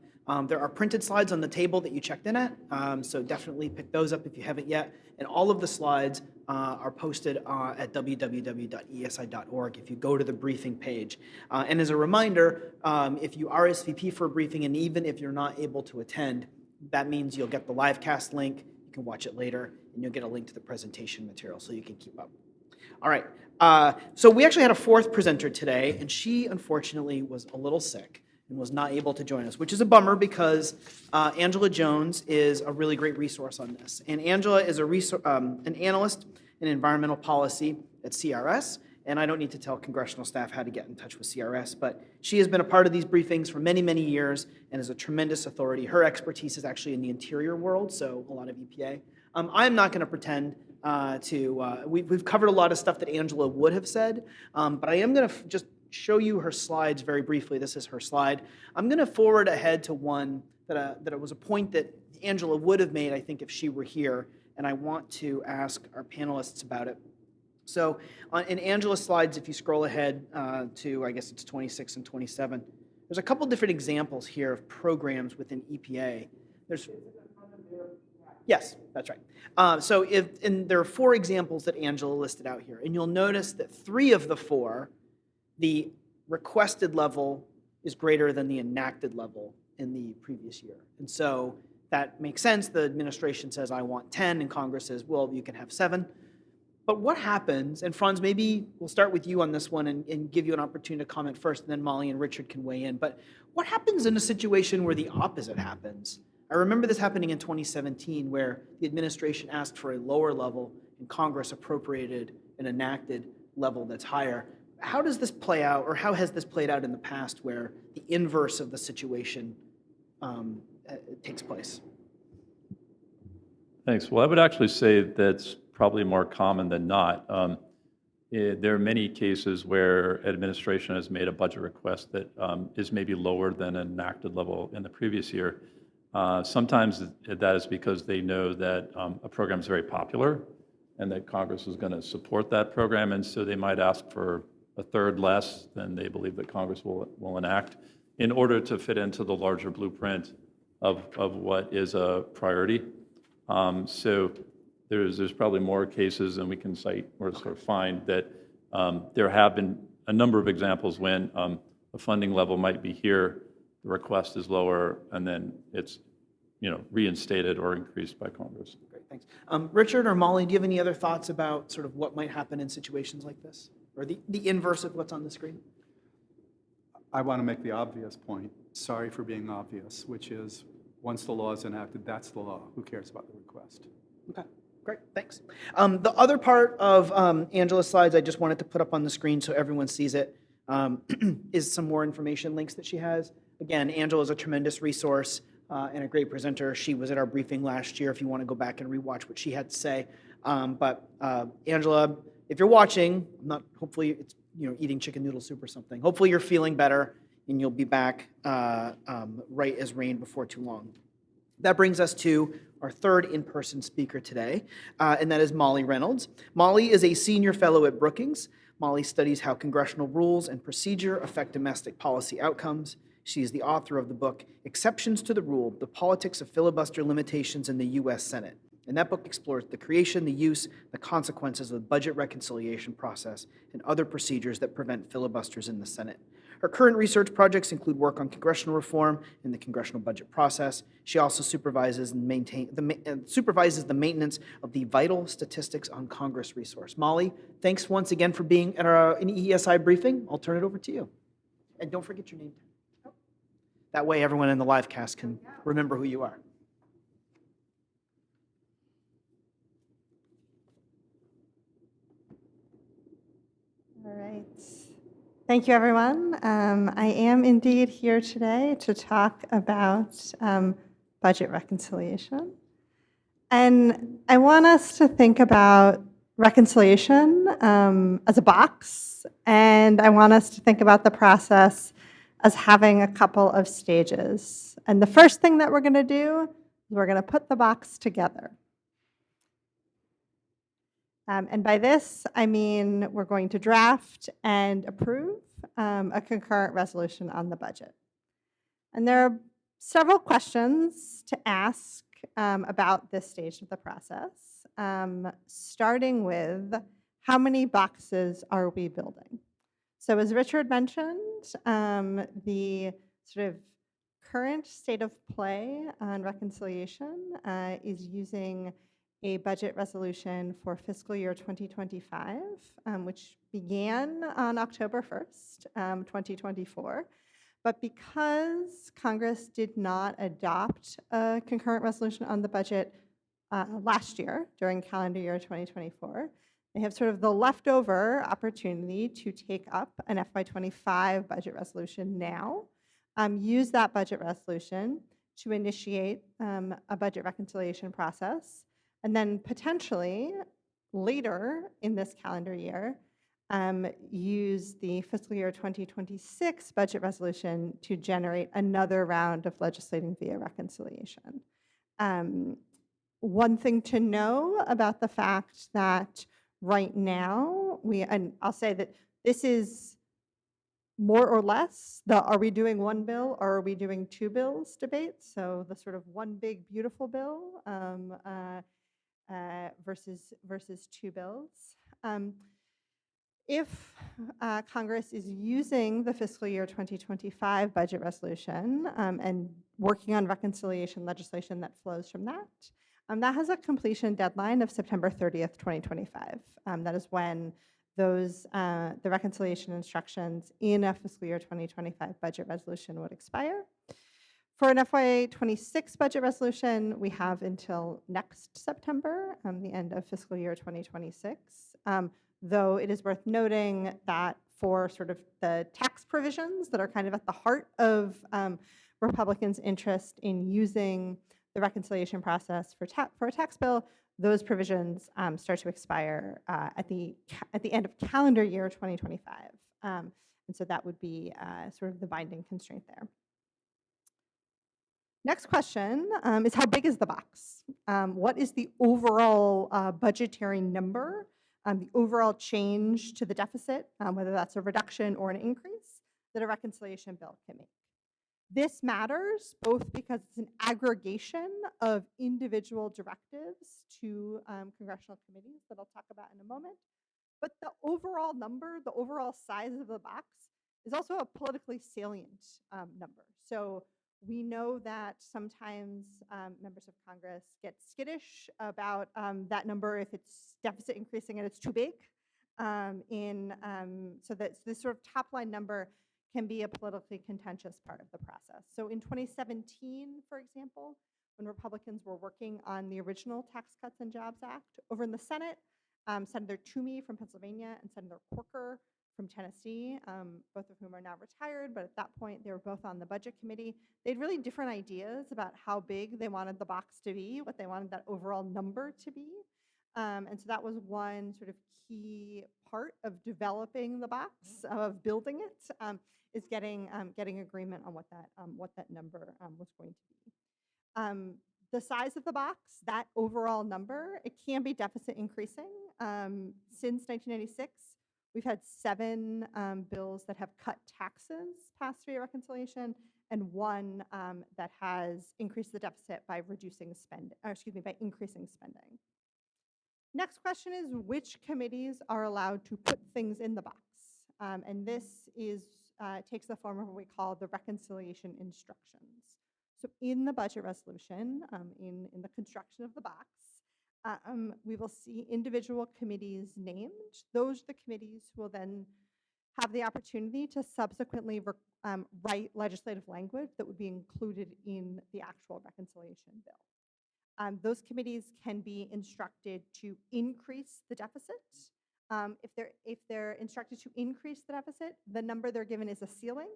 There are printed slides on the table that you checked in at, so definitely pick those up if you haven't yet. And all of the slides are posted at www.eesi.org if you go to the briefing page. And as a reminder, if you RSVP for a briefing, and even if you're not able to attend, that means you'll get the live cast link, you can watch it later, and you'll get a link to the presentation material so you can keep up. All right, so we actually had a fourth presenter today, and she unfortunately was a little sick and was not able to join us, which is a bummer because Angela Jones is a really great resource on this. And Angela is an analyst in environmental policy at CRS, and I don't need to tell congressional staff how to get in touch with CRS, but she has been a part of these briefings for many, many years and is a tremendous authority. Her expertise is actually in the interior world, so a lot of EPA. I'm not going to pretend we've covered a lot of stuff that Angela would have said, but I am going to just show you her slides very briefly. This is her slide. I'm going to forward ahead to one that it was a point that Angela would have made, I think, if she were here, and I want to ask our panelists about it. So in Angela's slides, if you scroll ahead to, I guess it's 26 and 27, there's a couple different examples here of programs within EPA. Yes, that's right. And there are 4 examples that Angela listed out here, and you'll notice that 3 of the 4, the requested level is greater than the enacted level in the previous year. And so that makes sense. The administration says, I want 10, and Congress says, well, you can have 7. But what happens, and Franz, maybe we'll start with you on this one and give you an opportunity to comment first, and then Molly and Richard can weigh in. But what happens in a situation where the opposite happens? I remember this happening in 2017 where the administration asked for a lower level and Congress appropriated and enacted level that's higher. How does this play out, or how has this played out in the past where the inverse of the situation takes place? Thanks. Well, I would actually say that's probably more common than not. There are many cases where administration has made a budget request that is maybe lower than an enacted level in the previous year. Sometimes that is because they know that a program is very popular and that Congress is going to support that program, and so they might ask for a third less than they believe that Congress will enact in order to fit into the larger blueprint of what is a priority. So there's probably more cases than we can cite or sort of find that there have been a number of examples when the funding level might be here, the request is lower, and then it's reinstated or increased by Congress. Great, thanks. Richard or Molly, do you have any other thoughts about sort of what might happen in situations like this? Or the inverse of what's on the screen? I want to make the obvious point, sorry for being obvious, which is once the law is enacted, that's the law. Who cares about the request? Okay, great, thanks. The other part of Angela's slides I just wanted to put up on the screen so everyone sees it is some more information links that she has. Again, Angela is a tremendous resource and a great presenter. She was at our briefing last year if you want to go back and rewatch what she had to say. But Angela, if you're watching, hopefully it's eating chicken noodle soup or something. Hopefully you're feeling better and you'll be back right as rain before too long. That brings us to our third in-person speaker today, and that is Molly Reynolds. Molly is a senior fellow at Brookings. Molly studies how congressional rules and procedure affect domestic policy outcomes. She is the author of the book, Exceptions to the Rule, The Politics of Filibuster Limitations in the U.S. Senate. And that book explores the creation, the use, the consequences of the budget reconciliation process and other procedures that prevent filibusters in the Senate. Her current research projects include work on congressional reform and the congressional budget process. She also supervises the maintenance of the vital statistics on Congress resource. Molly, thanks once again for being at an EESI briefing. I'll turn it over to you. And don't forget your name. That way everyone in the live cast can remember who you are. All right. Thank you, everyone. I am indeed here today to talk about budget reconciliation. And I want us to think about reconciliation as a box, and I want us to think about the process as having a couple of stages. And the first thing that we're going to do is we're going to put the box together. And by this, I mean we're going to draft and approve a concurrent resolution on the budget. And there are several questions to ask about this stage of the process, starting with how many boxes are we building? So as Richard mentioned, the sort of current state of play on reconciliation is using a budget resolution for fiscal year 2025, which began on October 1st, 2024. But because Congress did not adopt a concurrent resolution on the budget last year, during calendar year 2024, they have sort of the leftover opportunity to take up an FY25 budget resolution now, use that budget resolution to initiate a budget reconciliation process, and then potentially later in this calendar year, use the fiscal year 2026 budget resolution to generate another round of legislating via reconciliation. One thing to know about the fact that right now, and I'll say that this is more or less the are we doing one bill or are we doing two bills debate, so the sort of one big beautiful bill versus two bills. If Congress is using the fiscal year 2025 budget resolution and working on reconciliation legislation that flows from that, That has a completion deadline of September 30th, 2025. That is when the reconciliation instructions in a fiscal year 2025 budget resolution would expire. For an FY26 budget resolution, we have until next September, the end of fiscal year 2026. Though it is worth noting that for sort of the tax provisions that are kind of at the heart of Republicans' interest in using the reconciliation process for a tax bill, those provisions start to expire at the end of calendar year 2025. And so that would be sort of the binding constraint there. Next question is, how big is the box? What is the overall budgetary number, the overall change to the deficit, whether that's a reduction or an increase, that a reconciliation bill can make? This matters both because it's an aggregation of individual directives to congressional committees that I'll talk about in a moment, but the overall number, the overall size of the box, is also a politically salient number. So we know that sometimes members of Congress get skittish about that number if it's deficit increasing and it's too big. So that this sort of top line number can be a politically contentious part of the process. So in 2017, for example, when Republicans were working on the original Tax Cuts and Jobs Act, over in the Senate, Senator Toomey from Pennsylvania and Senator Corker from Tennessee, both of whom are now retired, but at that point they were both on the Budget Committee. They had really different ideas about how big they wanted the box to be, what they wanted that overall number to be. And so that was one sort of key part of developing the box, of building it, is getting agreement on what that number was going to be. The size of the box, that overall number, it can be deficit increasing. Since 1996, we've had 7 bills that have cut taxes passed via reconciliation, and 1 that has increased the deficit by by increasing spending. Next question is, which committees are allowed to put things in the box? And this takes the form of what we call the reconciliation instructions. So in the budget resolution, in the construction of the box, we will see individual committees named. Those are the committees who will then have the opportunity to subsequently write legislative language that would be included in the actual reconciliation bill. Those committees can be instructed to increase the deficit. If they're instructed to increase the deficit, the number they're given is a ceiling.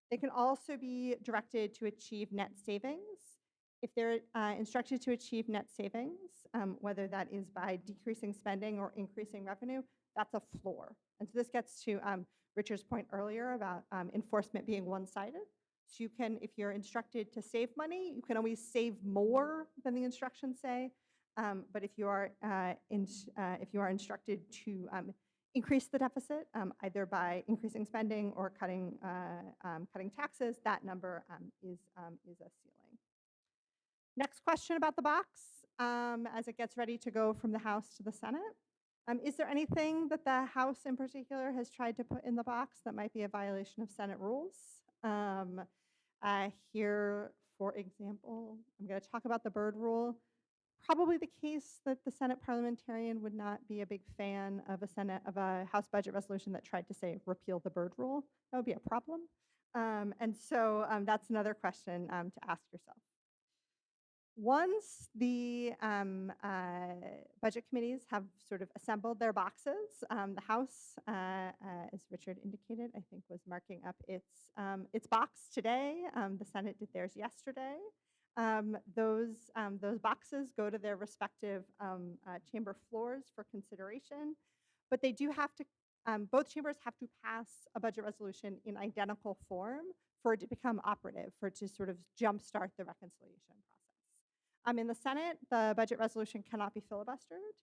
They can also be directed to achieve net savings. If they're instructed to achieve net savings, whether that is by decreasing spending or increasing revenue, that's a floor. And so this gets to Richard's point earlier about enforcement being one-sided. So you can, if you're instructed to save money, you can always save more than the instructions say. But if you are instructed to increase the deficit, either by increasing spending or cutting taxes, that number is a ceiling. Next question about the box, as it gets ready to go from the House to the Senate. Is there anything that the House in particular has tried to put in the box that might be a violation of Senate rules? Here, for example, I'm going to talk about the bird rule. Probably the case that the Senate parliamentarian would not be a big fan of a House budget resolution that tried to say repeal the bird rule. That would be a problem. And so that's another question to ask yourself. Once the budget committees have sort of assembled their boxes, the House, as Richard indicated, I think was marking up its box today. The Senate did theirs yesterday. Those boxes go to their respective chamber floors for consideration, but they do have to, both chambers have to pass a budget resolution in identical form for it to become operative, for it to sort of jumpstart the reconciliation process. In the Senate, the budget resolution cannot be filibustered.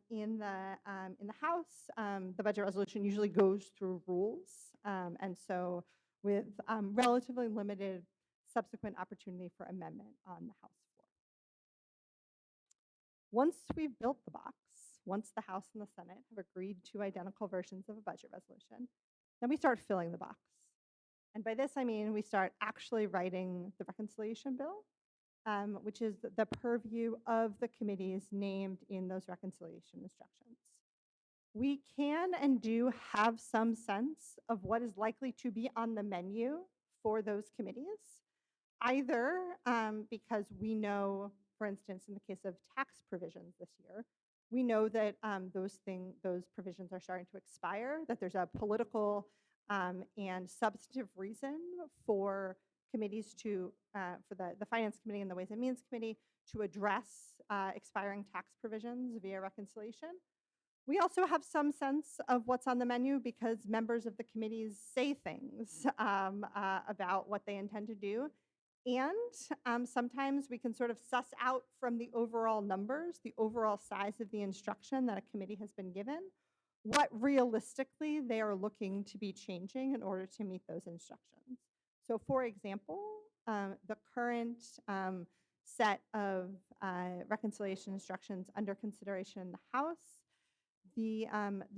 In the House, the budget resolution usually goes through rules, and so with relatively limited subsequent opportunity for amendment on the House floor. Once we've built the box, once the House and the Senate have agreed to identical versions of a budget resolution, then we start filling the box. And by this I mean we start actually writing the reconciliation bill. which is the purview of the committees named in those reconciliation instructions. We can and do have some sense of what is likely to be on the menu for those committees, either because we know, for instance, in the case of tax provisions this year, we know that those provisions are starting to expire, that there's a political and substantive reason for committees to, for the Finance Committee and the Ways and Means Committee to address expiring tax provisions via reconciliation. We also have some sense of what's on the menu because members of the committees say things about what they intend to do. And sometimes we can sort of suss out from the overall numbers, the overall size of the instruction that a committee has been given, what realistically they are looking to be changing in order to meet those instructions. So for example, the current set of reconciliation instructions under consideration in the House, the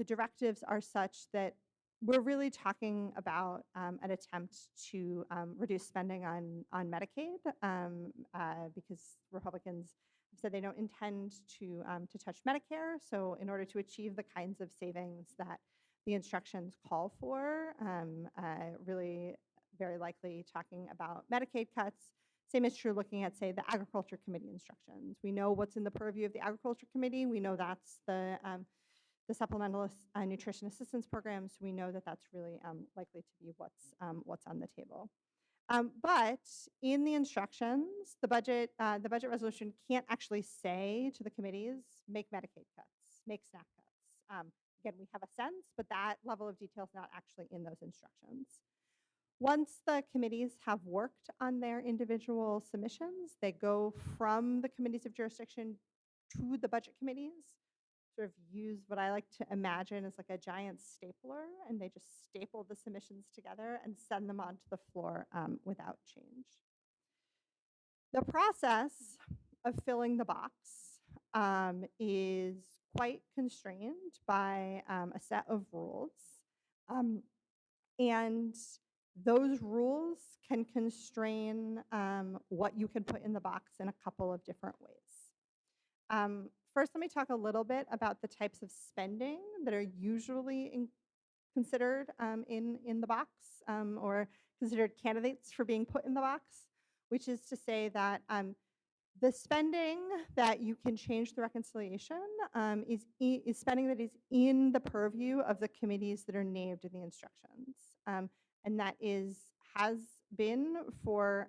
directives are such that we're really talking about an attempt to reduce spending on Medicaid because Republicans have said they don't intend to touch Medicare. So in order to achieve the kinds of savings that the instructions call for, really very likely talking about Medicaid cuts. Same is true looking at, say, the Agriculture Committee instructions. We know what's in the purview of the Agriculture Committee. We know that's the Supplemental Nutrition Assistance Programs. We know that that's really likely to be what's on the table. But in the instructions, the budget resolution can't actually say to the committees, make Medicaid cuts, make SNAP cuts. Again, we have a sense, but that level of detail is not actually in those instructions. Once the committees have worked on their individual submissions, they go from the committees of jurisdiction to the budget committees, sort of use what I like to imagine as like a giant stapler, and they just staple the submissions together and send them onto the floor without change. The process of filling the box is quite constrained by a set of rules. And those rules can constrain what you can put in the box in a couple of different ways. First, let me talk a little bit about the types of spending that are usually considered in the box or considered candidates for being put in the box, which is to say that the spending that you can change the reconciliation is spending that is in the purview of the committees that are named in the instructions. And that has been for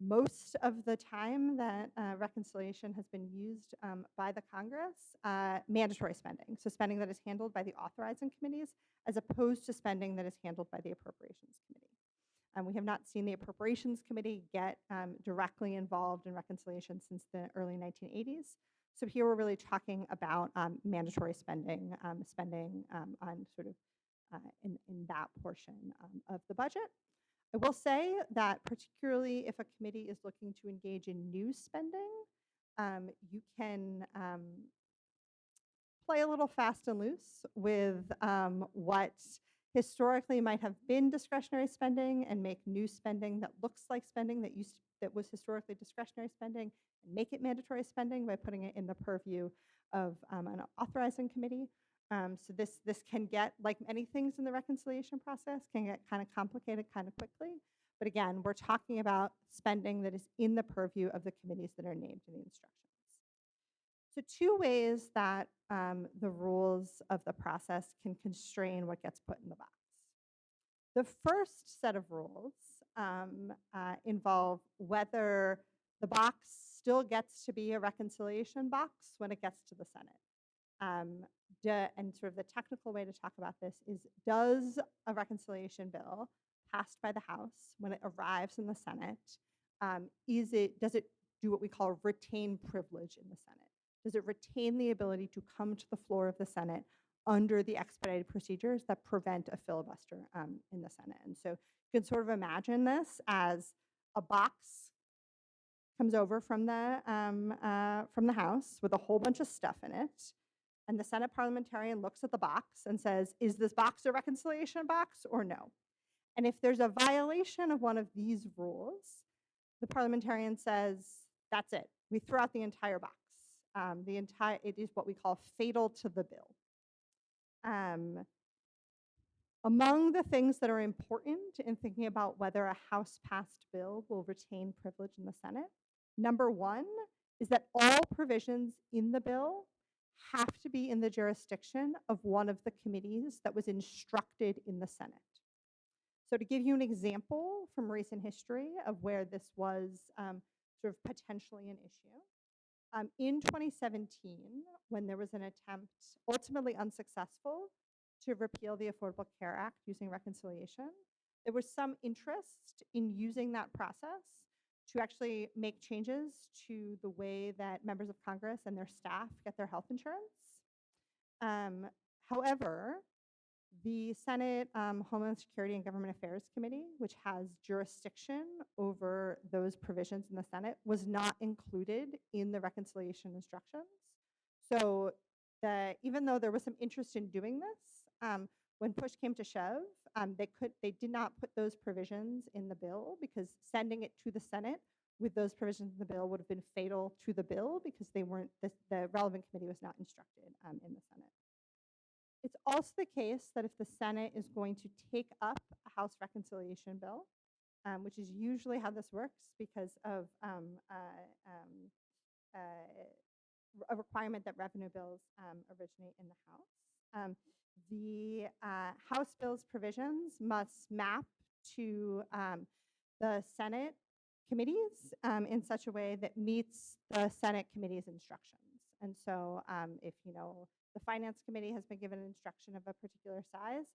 most of the time that reconciliation has been used by the Congress, mandatory spending. So spending that is handled by the authorizing committees as opposed to spending that is handled by the Appropriations Committee. We have not seen the Appropriations Committee get directly involved in reconciliation since the early 1980s. So here we're really talking about mandatory spending, on sort of in that portion of the budget. I will say that particularly if a committee is looking to engage in new spending, you can play a little fast and loose with what historically might have been discretionary spending and make new spending that looks like spending that was historically discretionary spending and make it mandatory spending by putting it in the purview of an authorizing committee. So this can get, like many things in the reconciliation process, can get kind of complicated kind of quickly. But again, we're talking about spending that is in the purview of the committees that are named in the instructions. So two ways that the rules of the process can constrain what gets put in the box. The first set of rules involve whether the box still gets to be a reconciliation box when it gets to the Senate. And sort of the technical way to talk about this is, does a reconciliation bill passed by the House, when it arrives in the Senate, does it do what we call retain privilege in the Senate? Does it retain the ability to come to the floor of the Senate under the expedited procedures that prevent a filibuster in the Senate? And so you can sort of imagine this as a box comes over from the House with a whole bunch of stuff in it. And the Senate parliamentarian looks at the box and says, is this box a reconciliation box or no? And if there's a violation of one of these rules, the parliamentarian says, that's it. We throw out the entire box. It is what we call fatal to the bill. Among the things that are important in thinking about whether a House-passed bill will retain privilege in the Senate, number one is that all provisions in the bill have to be in the jurisdiction of one of the committees that was instructed in the Senate. So to give you an example from recent history of where this was sort of potentially an issue, in 2017, when there was an attempt, ultimately unsuccessful, to repeal the Affordable Care Act using reconciliation, there was some interest in using that process to actually make changes to the way that members of Congress and their staff get their health insurance. However, the Senate Homeland Security and Government Affairs Committee, which has jurisdiction over those provisions in the Senate, was not included in the reconciliation instructions. So even though there was some interest in doing this, when push came to shove, they did not put those provisions in the bill because sending it to the Senate with those provisions in the bill would have been fatal to the bill because they weren't, the relevant committee was not instructed in the Senate. It's also the case that if the Senate is going to take up a House reconciliation bill, which is usually how this works because of a requirement that revenue bills originate in the House, the House bill's provisions must map to the Senate committees in such a way that meets the Senate committee's instructions. And so if the Finance Committee has been given an instruction of a particular size,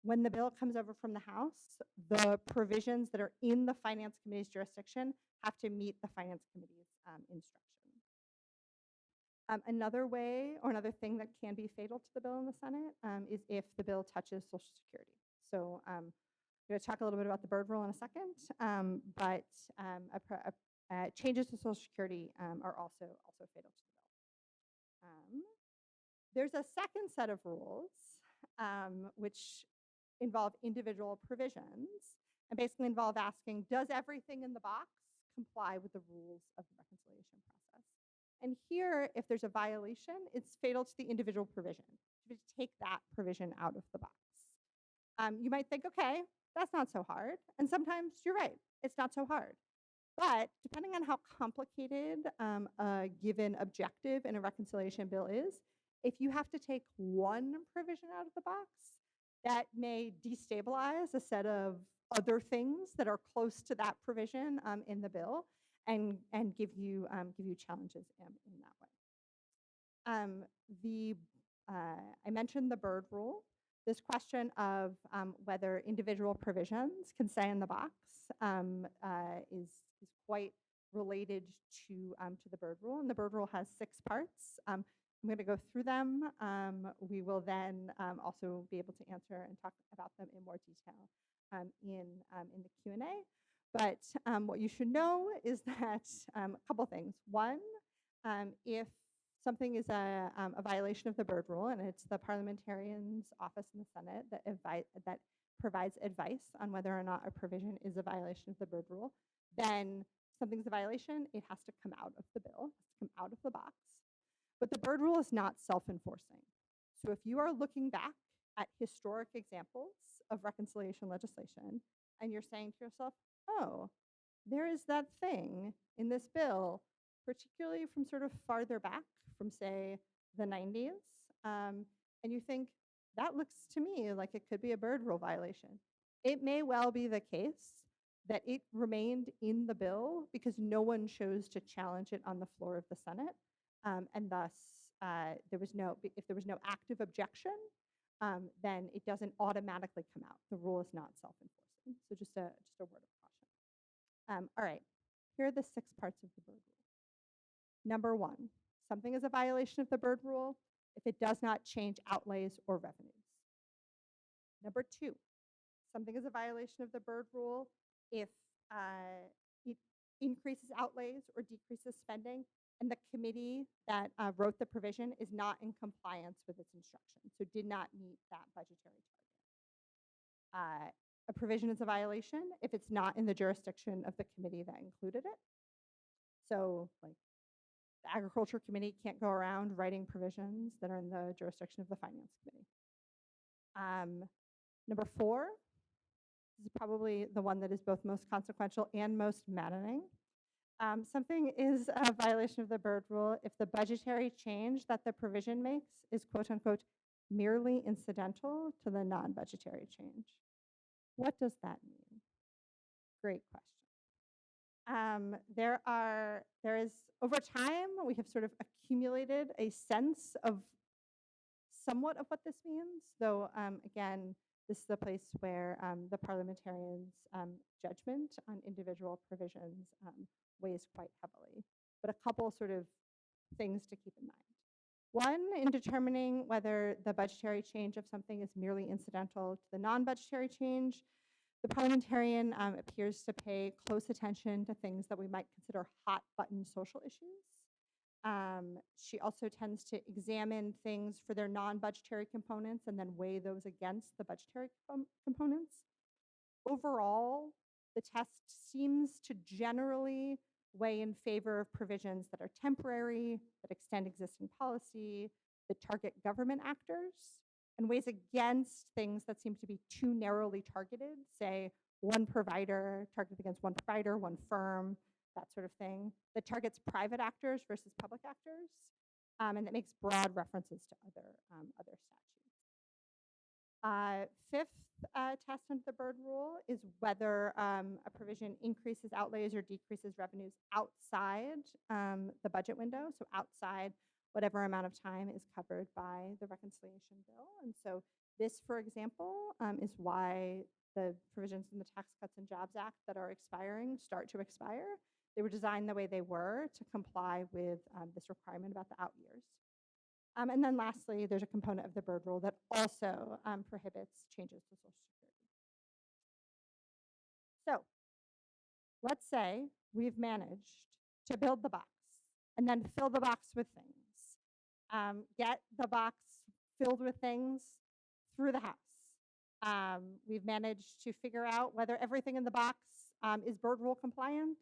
when the bill comes over from the House, the provisions that are in the Finance Committee's jurisdiction have to meet the Finance Committee's instruction. Another way or another thing that can be fatal to the bill in the Senate is if the bill touches Social Security. So I'm going to talk a little bit about the Byrd Rule in a second, but changes to Social Security are also fatal to the bill. There's a second set of rules which involve individual provisions and basically involve asking, does everything in the box comply with the rules of the reconciliation process? And here, if there's a violation, it's fatal to the individual provision. You take that provision out of the box. You might think, okay, that's not so hard. And sometimes you're right, it's not so hard. But depending on how complicated a given objective in a reconciliation bill is, if you have to take one provision out of the box, that may destabilize a set of other things that are close to that provision in the bill and give you challenges in that way. I mentioned the Byrd Rule. This question of whether individual provisions can stay in the box is quite related to the Byrd Rule, and the Byrd Rule has 6 parts. I'm going to go through them. We will then also be able to answer and talk about them in more detail in the Q&A. But what you should know is that a couple things. One, if something is a violation of the Byrd Rule, and it's the parliamentarian's office in the Senate that provides advice on whether or not a provision is a violation of the Byrd Rule, then something's a violation, it has to come out of the bill, it has to come out of the box. But the Byrd Rule is not self-enforcing. So if you are looking back at historic examples of reconciliation legislation, and you're saying to yourself, oh, there is that thing in this bill, particularly from sort of farther back, from say the 90s, and you think, that looks to me like it could be a Byrd Rule violation. It may well be the case that it remained in the bill because no one chose to challenge it on the floor of the Senate. And thus, if there was no active objection, then it doesn't automatically come out. The rule is not self-enforcing. So just a word of caution. All right, here are the 6 parts of the Byrd Rule. Number 1, something is a violation of the Byrd Rule if it does not change outlays or revenues. Number 2, something is a violation of the Byrd Rule if it increases outlays or decreases spending, and the committee that wrote the provision is not in compliance with its instructions, so did not meet that budgetary target. a provision is a violation if it's not in the jurisdiction of the committee that included it. So like the Agriculture Committee can't go around writing provisions that are in the jurisdiction of the Finance Committee. Number 4 is probably the one that is both most consequential and most maddening. Something is a violation of the Byrd Rule if the budgetary change that the provision makes is quote unquote merely incidental to the non-budgetary change. What does that mean? Great question. There is, over time, we have sort of accumulated a sense of somewhat of what this means, though, again, this is a place where the parliamentarians' judgment on individual provisions weighs quite heavily. But a couple sort of things to keep in mind. One, in determining whether the budgetary change of something is merely incidental to the non-budgetary change, the parliamentarian appears to pay close attention to things that we might consider hot-button social issues. She also tends to examine things for their non-budgetary components and then weigh those against the budgetary components. Overall, the test seems to generally weigh in favor of provisions that are temporary, that extend existing policy, that target government actors, and weighs against things that seem to be too narrowly targeted, say one provider, targeted against one provider, one firm, that sort of thing, that targets private actors versus public actors, and that makes broad references to other statutes. Fifth test under the Byrd Rule is whether a provision increases outlays or decreases revenues outside the budget window, so outside whatever amount of time is covered by the reconciliation bill. And so this, for example, is why the provisions in the Tax Cuts and Jobs Act that are expiring start to expire. They were designed the way they were to comply with this requirement about the out years. And then lastly, there's a component of the Byrd Rule that also prohibits changes to Social Security. So let's say we've managed to build the box and then fill the box with things. Get the box filled with things through the House. We've managed to figure out whether everything in the box is Byrd Rule compliant,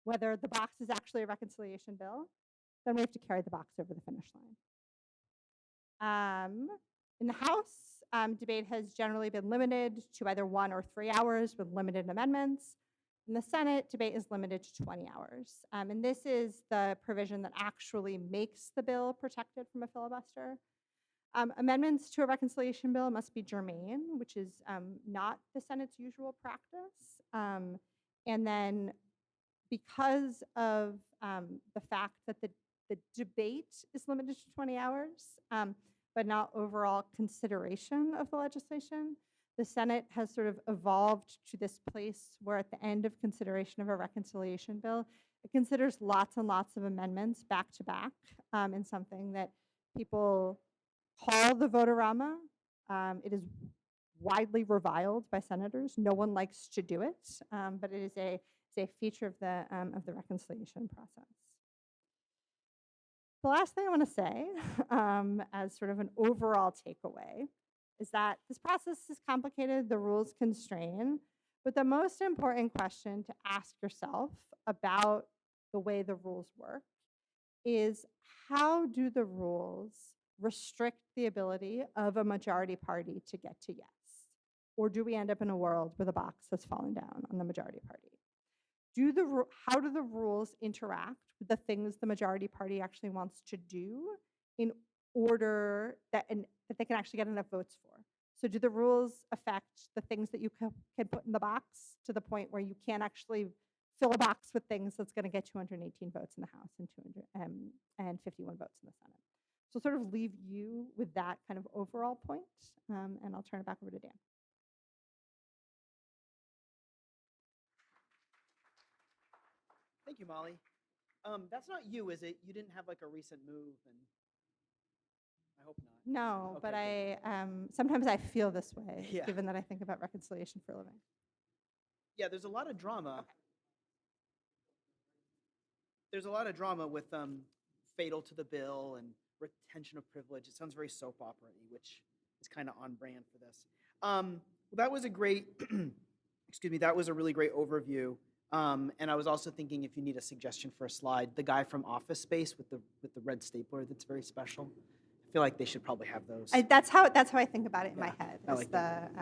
whether the box is actually a reconciliation bill. Then we have to carry the box over the finish line. In the House, debate has generally been limited to either 1 or 3 hours with limited amendments. In the Senate, debate is limited to 20 hours. And this is the provision that actually makes the bill protected from a filibuster. Amendments to a reconciliation bill must be germane, which is not the Senate's usual practice. And then because of the fact that the debate is limited to 20 hours, but not overall consideration of the legislation, the Senate has sort of evolved to this place where at the end of consideration of a reconciliation bill, it considers lots and lots of amendments back to back in something that people call the votorama. It is widely reviled by senators. No one likes to do it, but it is a feature of the reconciliation process. The last thing I want to say, as sort of an overall takeaway, is that this process is complicated, the rules constrain, but the most important question to ask yourself about the way the rules work is, how do the rules restrict the ability of a majority party to get to yes? Or do we end up in a world where the box has fallen down on the majority party? How do the rules interact with the things the majority party actually wants to do in order that they can actually get enough votes for? So do the rules affect the things that you can put in the box to the point where you can't actually fill a box with things that's going to get 218 votes in the House and 251 votes in the Senate? So sort of leave you with that kind of overall point, and I'll turn it back over to Dan. Thank you, Molly. That's not you, is it? You didn't have like a recent move, and I hope not. No, Okay, but good. sometimes I feel this way, Yeah. given that I think about reconciliation for a living. Yeah, there's a lot of drama. There's a lot of drama with fatal to the bill and retention of privilege. It sounds very soap opera-y, which is kind of on brand for this. Well, that was a great excuse me, that was a really great overview. And I was also thinking if you need a suggestion for a slide, the guy from Office Space with the red stapler that's very special. I feel like they should probably have those. That's how I think about it in my head. I Is like that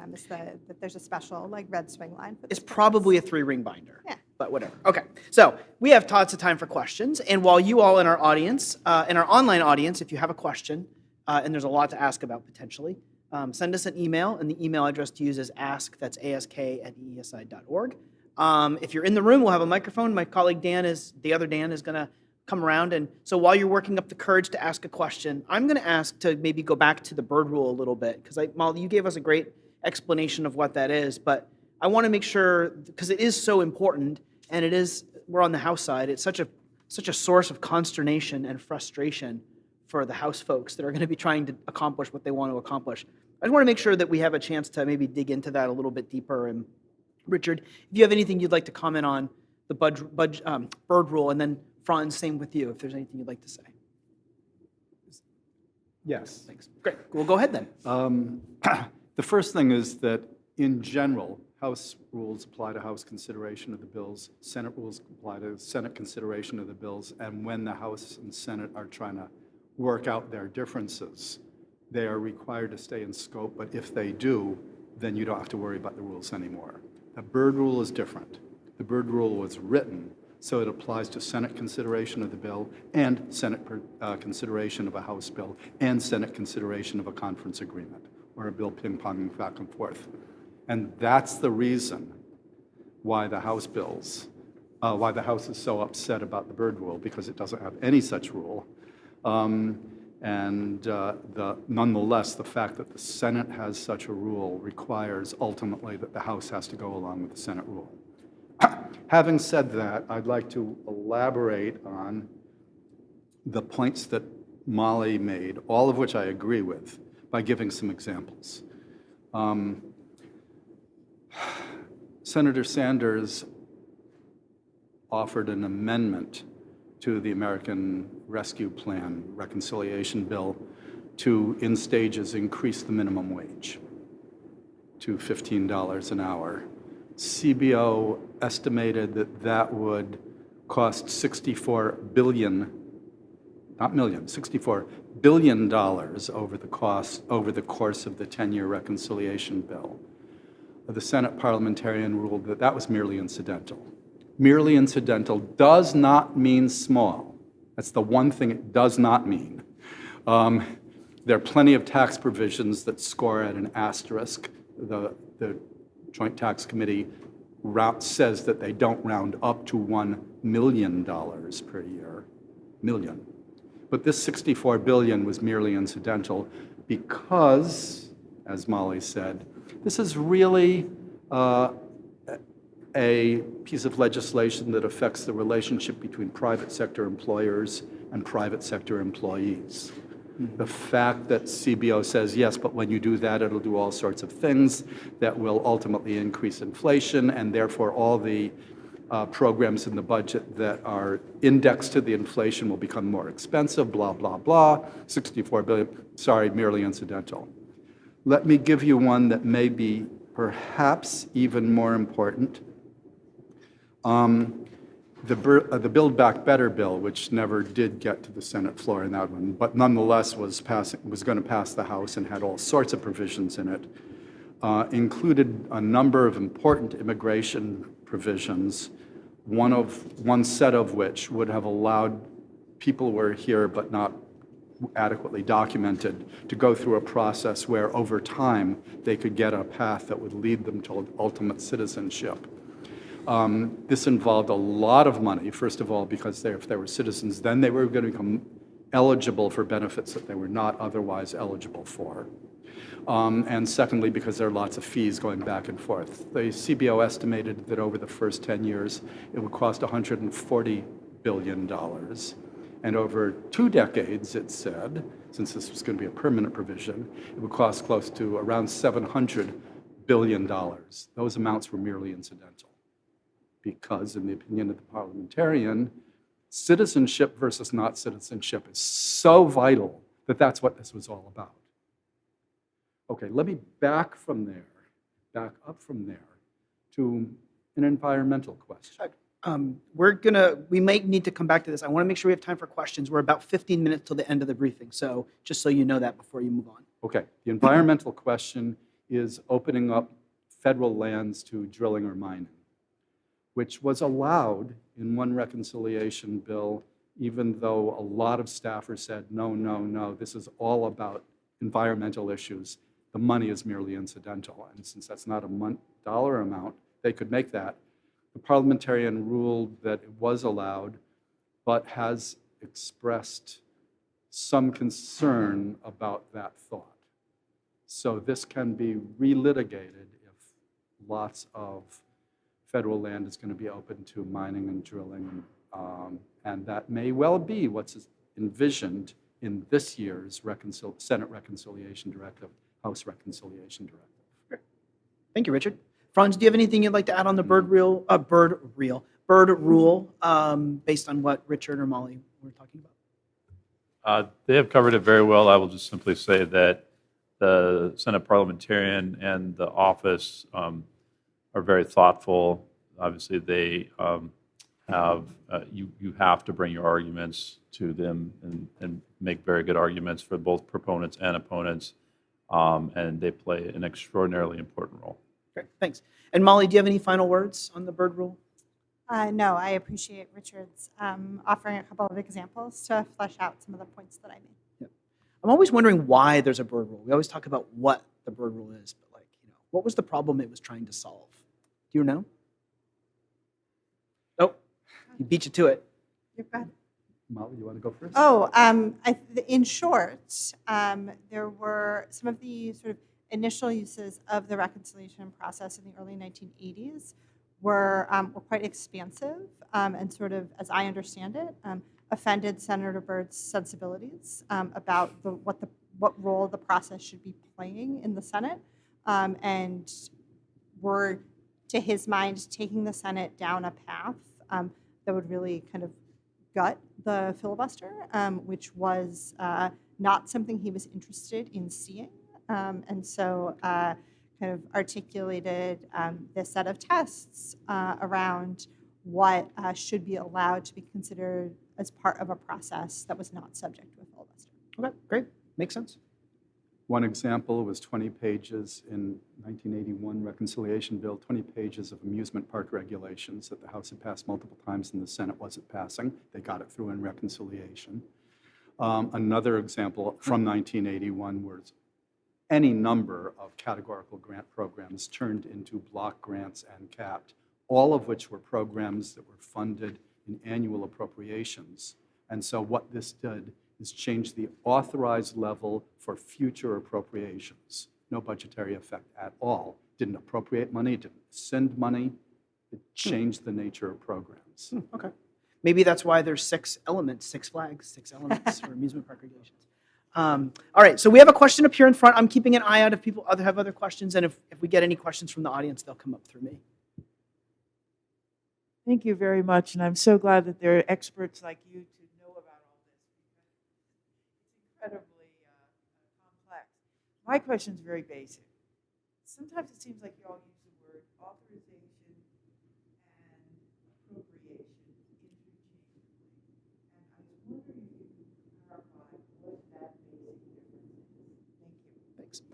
there's a special like red swing line for It's this probably a purpose. 3-ring binder. Yeah. But whatever. Okay. So we have lots of time for questions. And while you all in our audience, in our online audience, if you have a question, and there's a lot to ask about potentially, send us an email. And the email address to use is ask, that's ask@eesi.org. If you're in the room, we'll have a microphone. My colleague the other Dan is going to come around. And so while you're working up the courage to ask a question, I'm going to ask to maybe go back to the bird rule a little bit. Because Molly, you gave us a great explanation of what that is. But I want to make sure, because it is so important, and we're on the House side, it's such a source of consternation and frustration for the House folks that are going to be trying to accomplish what they want to accomplish. I just want to make sure that we have a chance to maybe dig into that a little bit deeper. And Richard, if you have anything you'd like to comment on the bird rule, and then Franz, same with you, if there's anything you'd like to say. Yes. Thanks. Great. We'll go ahead then. The first thing is that, in general, House rules apply to House consideration of the bills, Senate rules apply to Senate consideration of the bills, and when the House and Senate are trying to work out their differences, they are required to stay in scope, but if they do, then you don't have to worry about the rules anymore. The bird rule is different. The bird rule was written so it applies to Senate consideration of the bill and Senate consideration of a House bill and Senate consideration of a conference agreement or a bill ping-ponging back and forth. And that's the reason why the House why the House is so upset about the bird rule, because it doesn't have any such rule. Nonetheless, the fact that the Senate has such a rule requires ultimately that the House has to go along with the Senate rule. Having said that, I'd like to elaborate on the points that Molly made, all of which I agree with, by giving some examples. Senator Sanders offered an amendment to the American Rescue Plan reconciliation bill to, in stages, increase the minimum wage to $15 an hour. CBO estimated that that would cost $64 billion over the course of the 10-year reconciliation bill. The Senate parliamentarian ruled that that was merely incidental. Merely incidental does not mean small. That's the one thing it does not mean. There are plenty of tax provisions that score at an asterisk. The Joint Tax Committee says that they don't round up to $1 million per year. Million. But this $64 billion was merely incidental because, as Molly said, this is really a piece of legislation that affects the relationship between private sector employers and private sector employees. The fact that CBO says, yes, but when you do that, it'll do all sorts of things that will ultimately increase inflation, and therefore all the programs in the budget that are indexed to the inflation will become more expensive, blah, blah, blah. 64 billion, sorry, merely incidental. Let me give you one that may be perhaps even more important. The Build Back Better bill, which never did get to the Senate floor in that one, but nonetheless was going to pass the House and had all sorts of provisions in it, included a number of important immigration provisions, one set of which would have allowed people who were here but not adequately documented to go through a process where over time they could get a path that would lead them to ultimate citizenship. This involved a lot of money, first of all, because if they were citizens, then they were going to become eligible for benefits that they were not otherwise eligible for. And secondly, because there are lots of fees going back and forth. The CBO estimated that over the first 10 years, it would cost $140 billion. And over 2 decades, it said, since this was going to be a permanent provision, it would cost close to around $700 billion. Those amounts were merely incidental. Because, in the opinion of the parliamentarian, citizenship versus not citizenship is so vital that that's what this was all about. Okay, let me back up from there to an environmental question. We might need to come back to this. I want to make sure we have time for questions. We're about 15 minutes till the end of the briefing, so just so you know that before you move on. Okay, the environmental question is opening up federal lands to drilling or mining, which was allowed in one reconciliation bill, even though a lot of staffers said, no, no, no, this is all about environmental issues. The money is merely incidental. And since that's not a dollar amount, they could make that. The parliamentarian ruled that it was allowed, but has expressed some concern about that thought. So this can be relitigated if lots of federal land is going to be open to mining and drilling, and that may well be what's envisioned in this year's Senate Reconciliation Directive, House Reconciliation Directive. Great. Thank you, Richard. Franz, do you have anything you'd like to add on the bird rule, based on what Richard or Molly were talking about? They have covered it very well. I will just simply say that the Senate parliamentarian and the office are very thoughtful. Obviously, they you have to bring your arguments to them and make very good arguments for both proponents and opponents, and they play an extraordinarily important role. Great, thanks. And Molly, do you have any final words on the bird rule? No, I appreciate Richard's offering a couple of examples to flesh out some of the points that I made. Yeah. I'm always wondering why there's a bird rule. We always talk about what the bird rule is, but what was the problem it was trying to solve? Do you know? Oh, you beat you to it. You've got it. Molly, you want to go first? Oh, in short, there were some of the sort of initial uses of the reconciliation process in the early 1980s were quite expansive and sort of, as I understand it, offended Senator Byrd's sensibilities about what role the process should be playing in the Senate, and were, to his mind, taking the Senate down a path that would really kind of gut the filibuster, which was not something he was interested in seeing. And so kind of articulated this set of tests around what should be allowed to be considered as part of a process that was not subject to a filibuster. Okay, great. Makes sense. One example was 20 pages in 1981 reconciliation bill, 20 pages of amusement park regulations that the House had passed multiple times and the Senate wasn't passing. They got it through in reconciliation. Another example from 1981 was any number of categorical grant programs turned into block grants and capped, all of which were programs that were funded in annual appropriations. And so what this did is change the authorized level for future appropriations. No budgetary effect at all. Didn't appropriate money, didn't send money. It changed the nature of programs. Okay. Maybe that's why there's 6 elements, 6 flags, 6 elements for amusement park regulations. All right, so we have a question up here in front. I'm keeping an eye out if people have other questions, and if we get any questions from the audience, they'll come up through me. Thank you very much, and I'm so glad that there are experts like you to know about all this. It's incredibly complex. My question is very basic. Sometimes it seems like you all use the word authorization and appropriation interchangeably, and I was wondering if you could clarify what that basic difference is. Thank you. Thanks.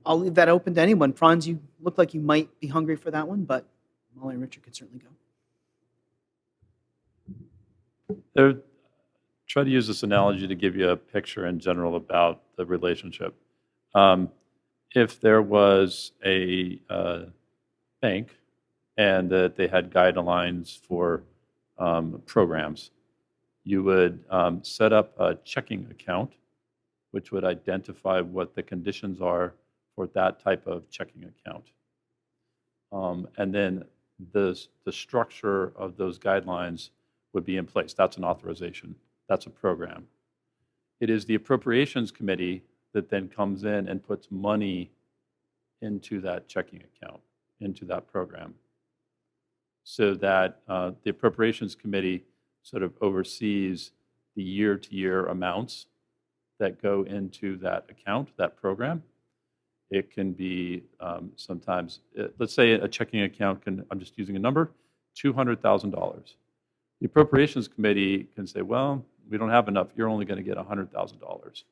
I'll leave that open to anyone. Franz, you look like you might be hungry for that one, but Molly and Richard could certainly go. Try to use this analogy to give you a picture in general about the relationship. If there was a bank and that they had guidelines for programs, you would set up a checking account, which would identify what the conditions are for that type of checking account. And then the structure of those guidelines would be in place. That's an authorization. That's a program. It is the Appropriations Committee that then comes in and puts money into that checking account, into that program, so that the Appropriations Committee sort of oversees the year-to-year amounts that go into that account, that program. It can be sometimes, let's say a checking account can, I'm just using a number, $200,000. The Appropriations Committee can say, well, we don't have enough. You're only going to get $100,000.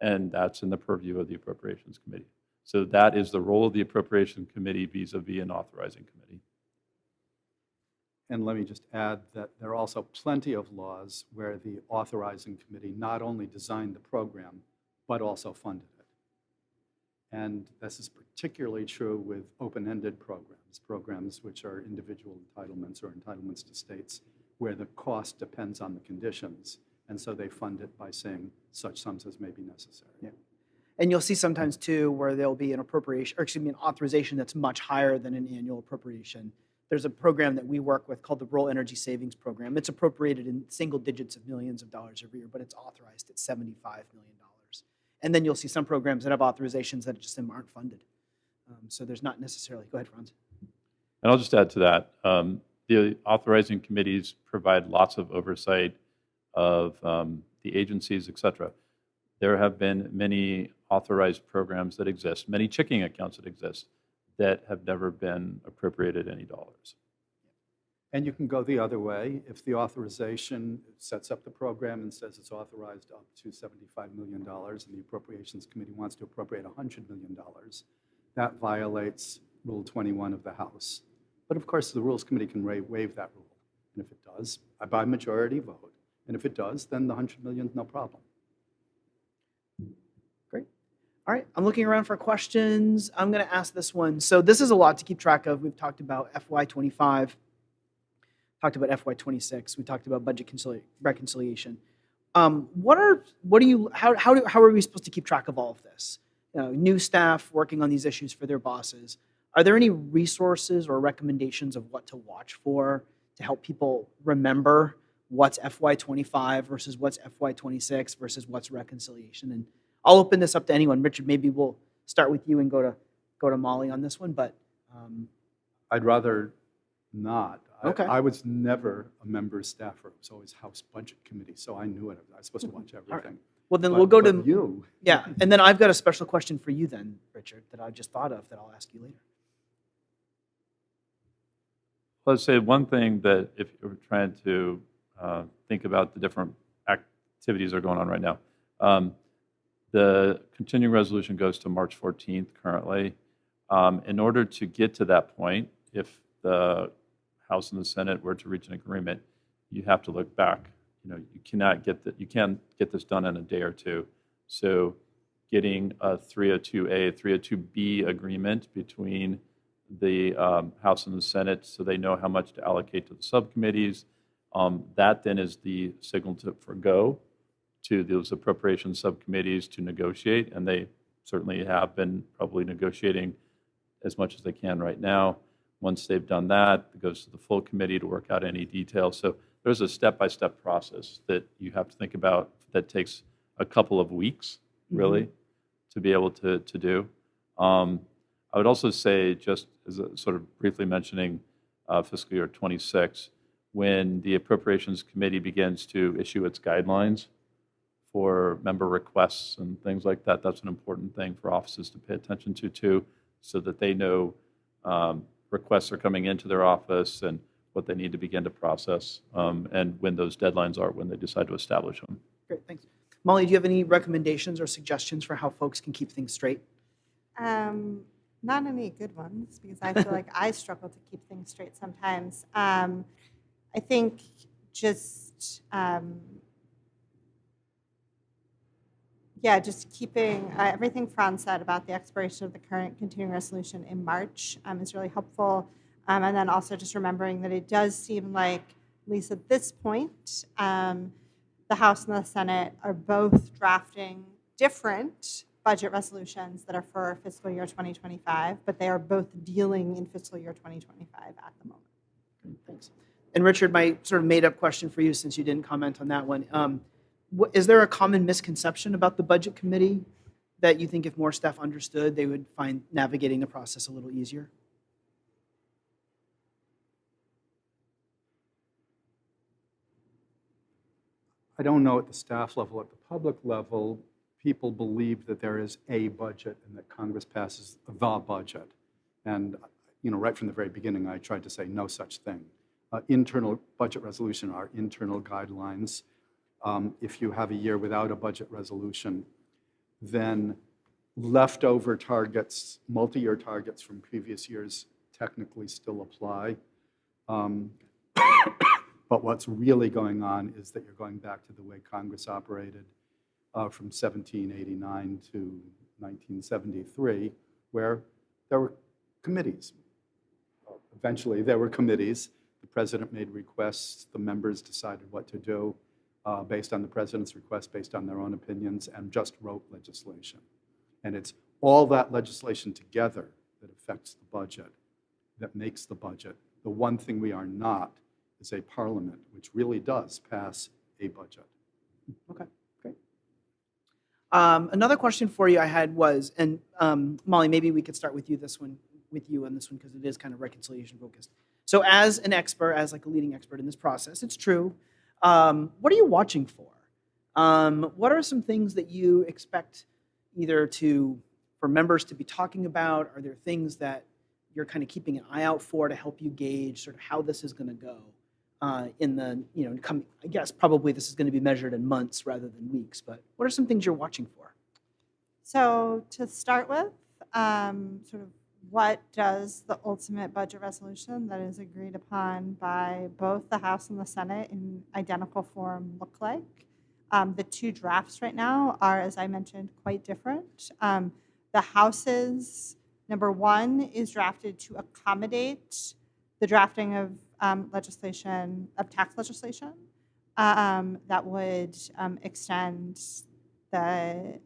And that's in the purview of the Appropriations Committee. So that is the role of the Appropriations Committee vis-a-vis an authorizing committee. And let me just add that there are also plenty of laws where the authorizing committee not only designed the program, but also funded it. And this is particularly true with open-ended programs which are individual entitlements or entitlements to states, where the cost depends on the conditions. And so they fund it by saying such sums as may be necessary. Yeah. And you'll see sometimes too where there'll be an appropriation, or excuse me, an authorization that's much higher than an annual appropriation. There's a program that we work with called the Rural Energy Savings Program. It's appropriated in single digits of millions of dollars every year, but it's authorized at $75 million. And then you'll see some programs that have authorizations that just aren't funded. So there's not necessarily, go ahead, Franz. And I'll just add to that. The authorizing committees provide lots of oversight of the agencies, et cetera. There have been many authorized programs that exist, many checking accounts that exist, that have never been appropriated any dollars. And you can go the other way. If the authorization sets up the program and says it's authorized up to $75 million and the Appropriations Committee wants to appropriate $100 million, that violates Rule 21 of the House. But of course, the Rules Committee can waive that rule. And if it does, by majority vote. And if it does, then the $100 million, no problem. Great. All right, I'm looking around for questions. I'm going to ask this one. So this is a lot to keep track of. We've talked about FY25, talked about FY26. We talked about budget reconciliation. How are we supposed to keep track of all of this? New staff working on these issues for their bosses. Are there any resources or recommendations of what to watch for to help people remember what's FY25 versus what's FY26 versus what's reconciliation? And I'll open this up to anyone. Richard, maybe we'll start with you and go to Molly on this one. But I'd rather not. Okay. I was never a member of staffer. It was always House Budget Committee, so I knew it. I was supposed to watch everything. Well, then we'll go to you. Yeah, and then I've got a special question for you then, Richard, that I just thought of that I'll ask you later. Let's say one thing that if you're trying to think about the different activities that are going on right now. The continuing resolution goes to March 14th currently. In order to get to that point, if the House and the Senate were to reach an agreement, you have to look back. You can't get this done in a day or two. So getting a 302A, 302B agreement between the House and the Senate so they know how much to allocate to the subcommittees, that then is the signal for go to those appropriation subcommittees to negotiate, and they certainly have been probably negotiating as much as they can right now. Once they've done that, it goes to the full committee to work out any details. So there's a step-by-step process that you have to think about that takes a couple of weeks, really, to be able to do. I would also say, just as a sort of briefly mentioning fiscal year 26, when the Appropriations Committee begins to issue its guidelines for member requests and things like that, that's an important thing for offices to pay attention to too, so that they know requests are coming into their office and what they need to begin to process, and when those deadlines are when they decide to establish them. Great, thanks. Molly, do you have any recommendations or suggestions for how folks can keep things straight? Not any good ones, because I feel like I struggle to keep things straight sometimes. I think just, just keeping everything Franz said about the expiration of the current continuing resolution in March is really helpful. And then also just remembering that it does seem like, at least at this point, the House and the Senate are both drafting different budget resolutions that are for fiscal year 2025, but they are both dealing in fiscal year 2025 at the moment. Great, thanks. And Richard, my sort of made-up question for you, since you didn't comment on that one. Is there a common misconception about the Budget Committee that you think if more staff understood, they would find navigating the process a little easier? I don't know at the staff level. At the public level, people believe that there is a budget and that Congress passes the budget. And, right from the very beginning, I tried to say no such thing. Internal budget resolution are internal guidelines. If you have a year without a budget resolution, then leftover targets, multi-year targets from previous years technically still apply. But what's really going on is that you're going back to the way Congress operated from 1789 to 1973, where there were committees. Eventually, there were committees. The president made requests. The members decided what to do based on the president's request, based on their own opinions, and just wrote legislation. And it's all that legislation together that affects the budget, that makes the budget. The one thing we are not is a parliament, which really does pass a budget. Okay, great. Another question for you I had was, and Molly, maybe we could start with you on this one, because it is kind of reconciliation focused. So as an expert, as like a leading expert in this process, it's true. What are you watching for? What are some things that you expect either for members to be talking about? Are there things that you're kind of keeping an eye out for to help you gauge sort of how this is going to go in the, I guess probably this is going to be measured in months rather than weeks, but what are some things you're watching for? So to start with, sort of what does the ultimate budget resolution that is agreed upon by both the House and the Senate in identical form look like? The two drafts right now are, as I mentioned, quite different. The House's number one is drafted to accommodate the drafting of tax legislation that would extend the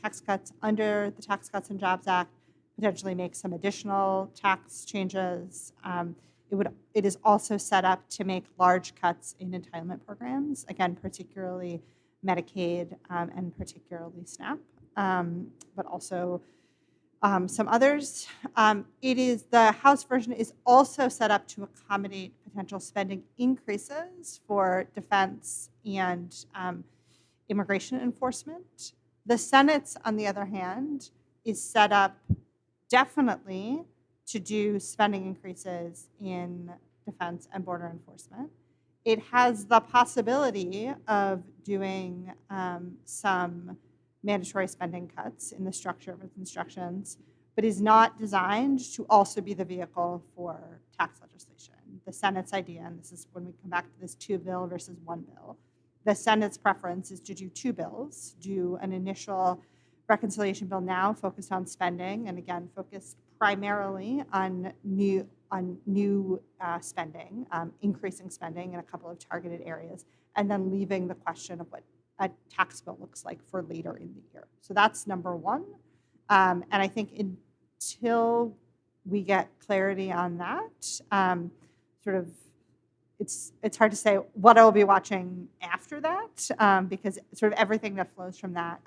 tax cuts under the Tax Cuts and Jobs Act, potentially make some additional tax changes. It is also set up to make large cuts in entitlement programs, again, particularly Medicaid and particularly SNAP, but also some others. The House version is also set up to accommodate potential spending increases for defense and immigration enforcement. The Senate's, on the other hand, is set up definitely to do spending increases in defense and border enforcement. It has the possibility of doing some mandatory spending cuts in the structure of its instructions, but is not designed to also be the vehicle for tax legislation. The Senate's idea, and this is when we come back to this 2-bill versus 1-bill, the Senate's preference is to do 2 bills, do an initial reconciliation bill now focused on spending, and again, focused primarily on new spending, increasing spending in a couple of targeted areas, and then leaving the question of what a tax bill looks like for later in the year. So that's number one. And I think until we get clarity on that, it's hard to say what I'll be watching after that, because sort of everything that flows from that,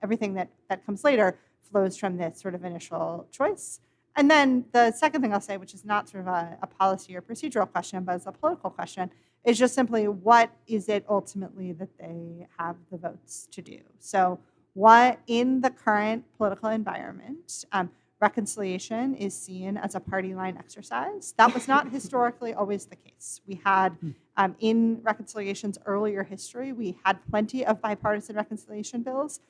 everything that comes later flows from this sort of initial choice. And then the second thing I'll say, which is not sort of a policy or procedural question, but it's a political question, is just simply what is it ultimately that they have the votes to do? So what in the current political environment, reconciliation is seen as a party line exercise. That was not historically always the case. We had, in reconciliation's earlier history, we had plenty of bipartisan reconciliation bills.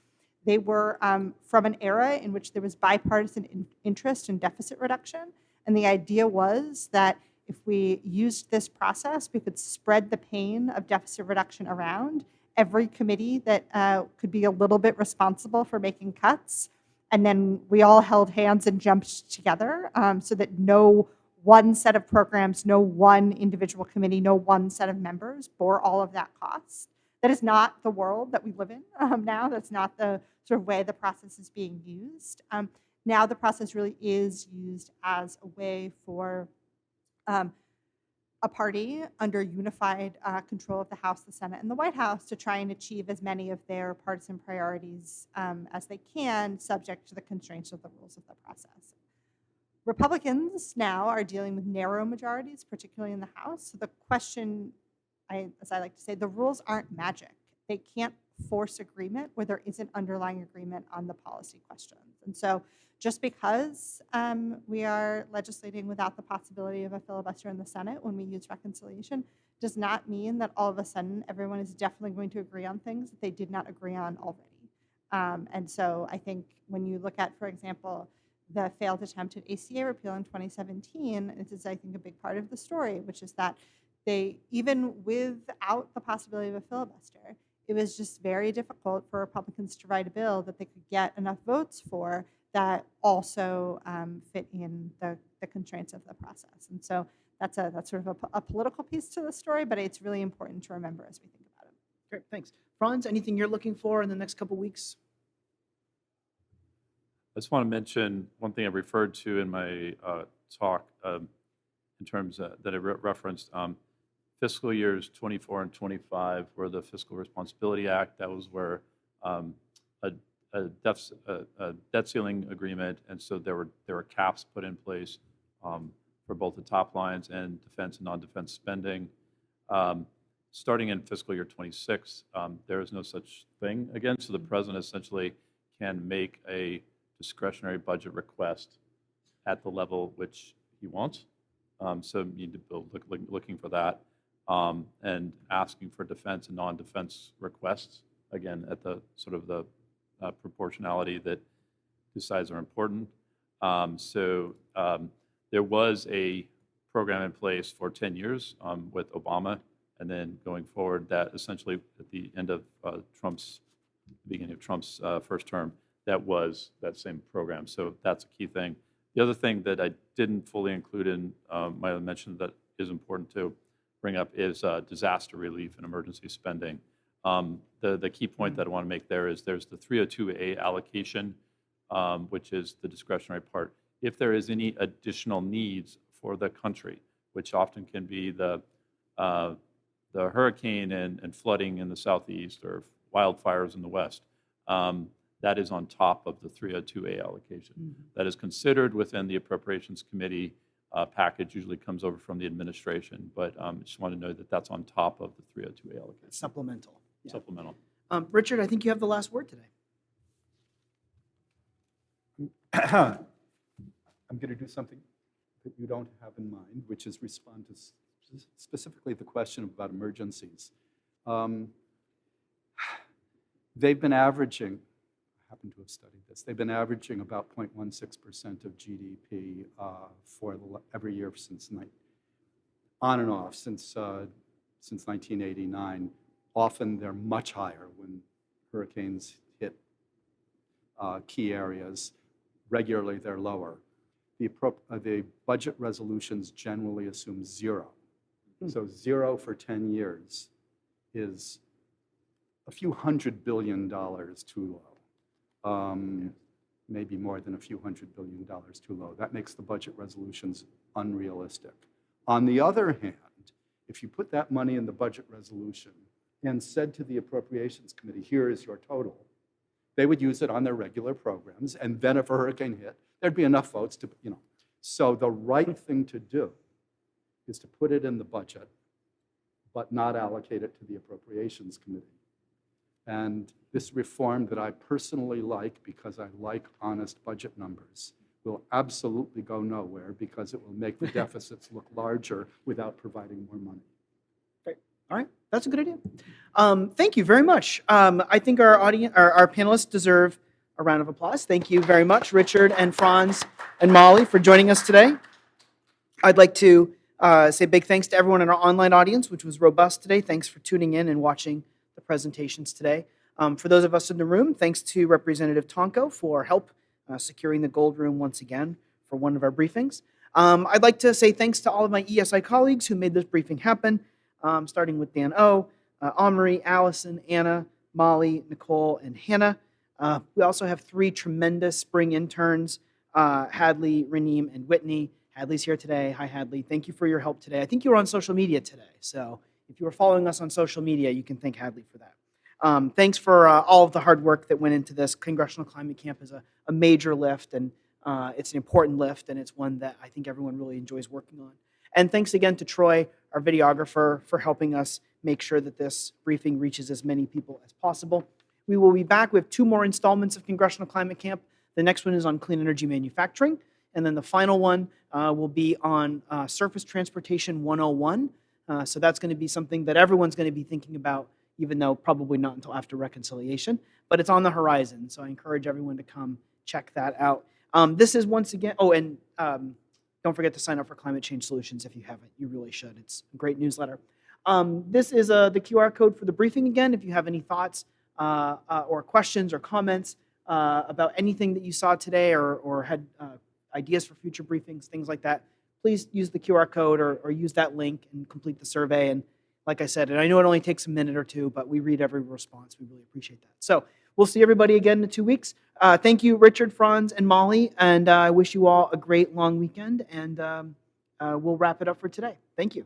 They were from an era in which there was bipartisan interest in deficit reduction. And the idea was that if we used this process, we could spread the pain of deficit reduction around every committee that could be a little bit responsible for making cuts. And then we all held hands and jumped together so that no one set of programs, no one individual committee, no one set of members bore all of that cost. That is not the world that we live in now. That's not the sort of way the process is being used. Now the process really is used as a way for a party under unified control of the House, the Senate, and the White House to try and achieve as many of their partisan priorities as they can, subject to the constraints of the rules of the process. Republicans now are dealing with narrow majorities, particularly in the House. So the question, as I like to say, the rules aren't magic. They can't force agreement where there isn't underlying agreement on the policy questions. And so just because we are legislating without the possibility of a filibuster in the Senate when we use reconciliation does not mean that all of a sudden everyone is definitely going to agree on things that they did not agree on already. And so I think when you look at, for example, the failed attempt at ACA repeal in 2017, this is, I think, a big part of the story, which is that they, even without the possibility of a filibuster, it was just very difficult for Republicans to write a bill that they could get enough votes for that also fit in the constraints of the process. And so that's sort of a political piece to the story, but it's really important to remember as we think about it. Great, thanks. Franz, anything you're looking for in the next couple weeks? I just want to mention one thing I referred to in my talk in terms that I referenced. Fiscal years 24 and 25 were the Fiscal Responsibility Act. That was where a debt ceiling agreement, and so there were caps put in place for both the top lines and defense and non-defense spending. Starting in fiscal year 26, there is no such thing again. So the president essentially can make a discretionary budget request at the level which he wants. So you need to be looking for that and asking for defense and non-defense requests, again, at the sort of the proportionality that decides are important. There was a program in place for 10 years with Obama, and then going forward, that essentially at the end of beginning of Trump's first term, that was that same program. So that's a key thing. The other thing that I didn't fully include in my mention that is important to bring up is disaster relief and emergency spending. The key point that I want to make there is there's the 302A allocation, which is the discretionary part. If there is any additional needs for the country, which often can be the hurricane and flooding in the southeast or wildfires in the west, that is on top of the 302A allocation. Mm-hmm. That is considered within the Appropriations Committee package, usually comes over from the administration, but I just want to know that that's on top of the 302A allocation. It's supplemental. Yeah. Supplemental. Richard, I think you have the last word today. I'm going to do something that you don't have in mind, which is respond to specifically the question about emergencies. They've been averaging, I happen to have studied this, they've been averaging about 0.16% of GDP for every year since on and off since 1989. Often they're much higher when hurricanes hit key areas. Regularly they're lower. The budget resolutions generally assume zero. So zero for 10 years is a few $100 billion too low. Maybe more than a few $100 billion too low. That makes the budget resolutions unrealistic. On the other hand, if you put that money in the budget resolution and said to the Appropriations Committee, here is your total, they would use it on their regular programs, and then if a hurricane hit, there'd be enough votes to, So the right thing to do is to put it in the budget, but not allocate it to the Appropriations Committee. And this reform that I personally like, because I like honest budget numbers, will absolutely go nowhere because it will make the deficits look larger without providing more money. Great. All right, that's a good idea. Thank you very much. I think our audience, our panelists deserve a round of applause. Thank you very much, Richard and Franz and Molly, for joining us today. I'd like to say big thanks to everyone in our online audience, which was robust today. Thanks for tuning in and watching the presentations today. For those of us in the room, thanks to Representative Tonko for help securing the gold room once again for one of our briefings. I'd like to say thanks to all of my ESI colleagues who made this briefing happen, starting with Dan O, Anne-Marie, Allison, Anna, Molly, Nicole, and Hannah. We also have 3 tremendous spring interns, Hadley, Raneem, and Whitney. Hadley's here today. Hi, Hadley. Thank you for your help today. I think you were on social media today, so if you were following us on social media, you can thank Hadley for that. Thanks for all of the hard work that went into this. Congressional Climate Camp is a major lift, and it's an important lift, and it's one that I think everyone really enjoys working on. And thanks again to Troy, our videographer, for helping us make sure that this briefing reaches as many people as possible. We will be back with 2 more installments of Congressional Climate Camp. The next one is on clean energy manufacturing, and then the final one will be on surface transportation 101. So that's going to be something that everyone's going to be thinking about, even though probably not until after reconciliation, but it's on the horizon. So I encourage everyone to come check that out. This is once again, and don't forget to sign up for Climate Change Solutions if you haven't. You really should. It's a great newsletter. This is the QR code for the briefing again. If you have any thoughts or questions or comments about anything that you saw today or had ideas for future briefings, things like that, please use the QR code or use that link and complete the survey. And like I said, and I know it only takes a minute or two, but we read every response. We really appreciate that. So we'll see everybody again in 2 weeks. Thank you, Richard, Franz, and Molly, and I wish you all a great long weekend, and we'll wrap it up for today. Thank you.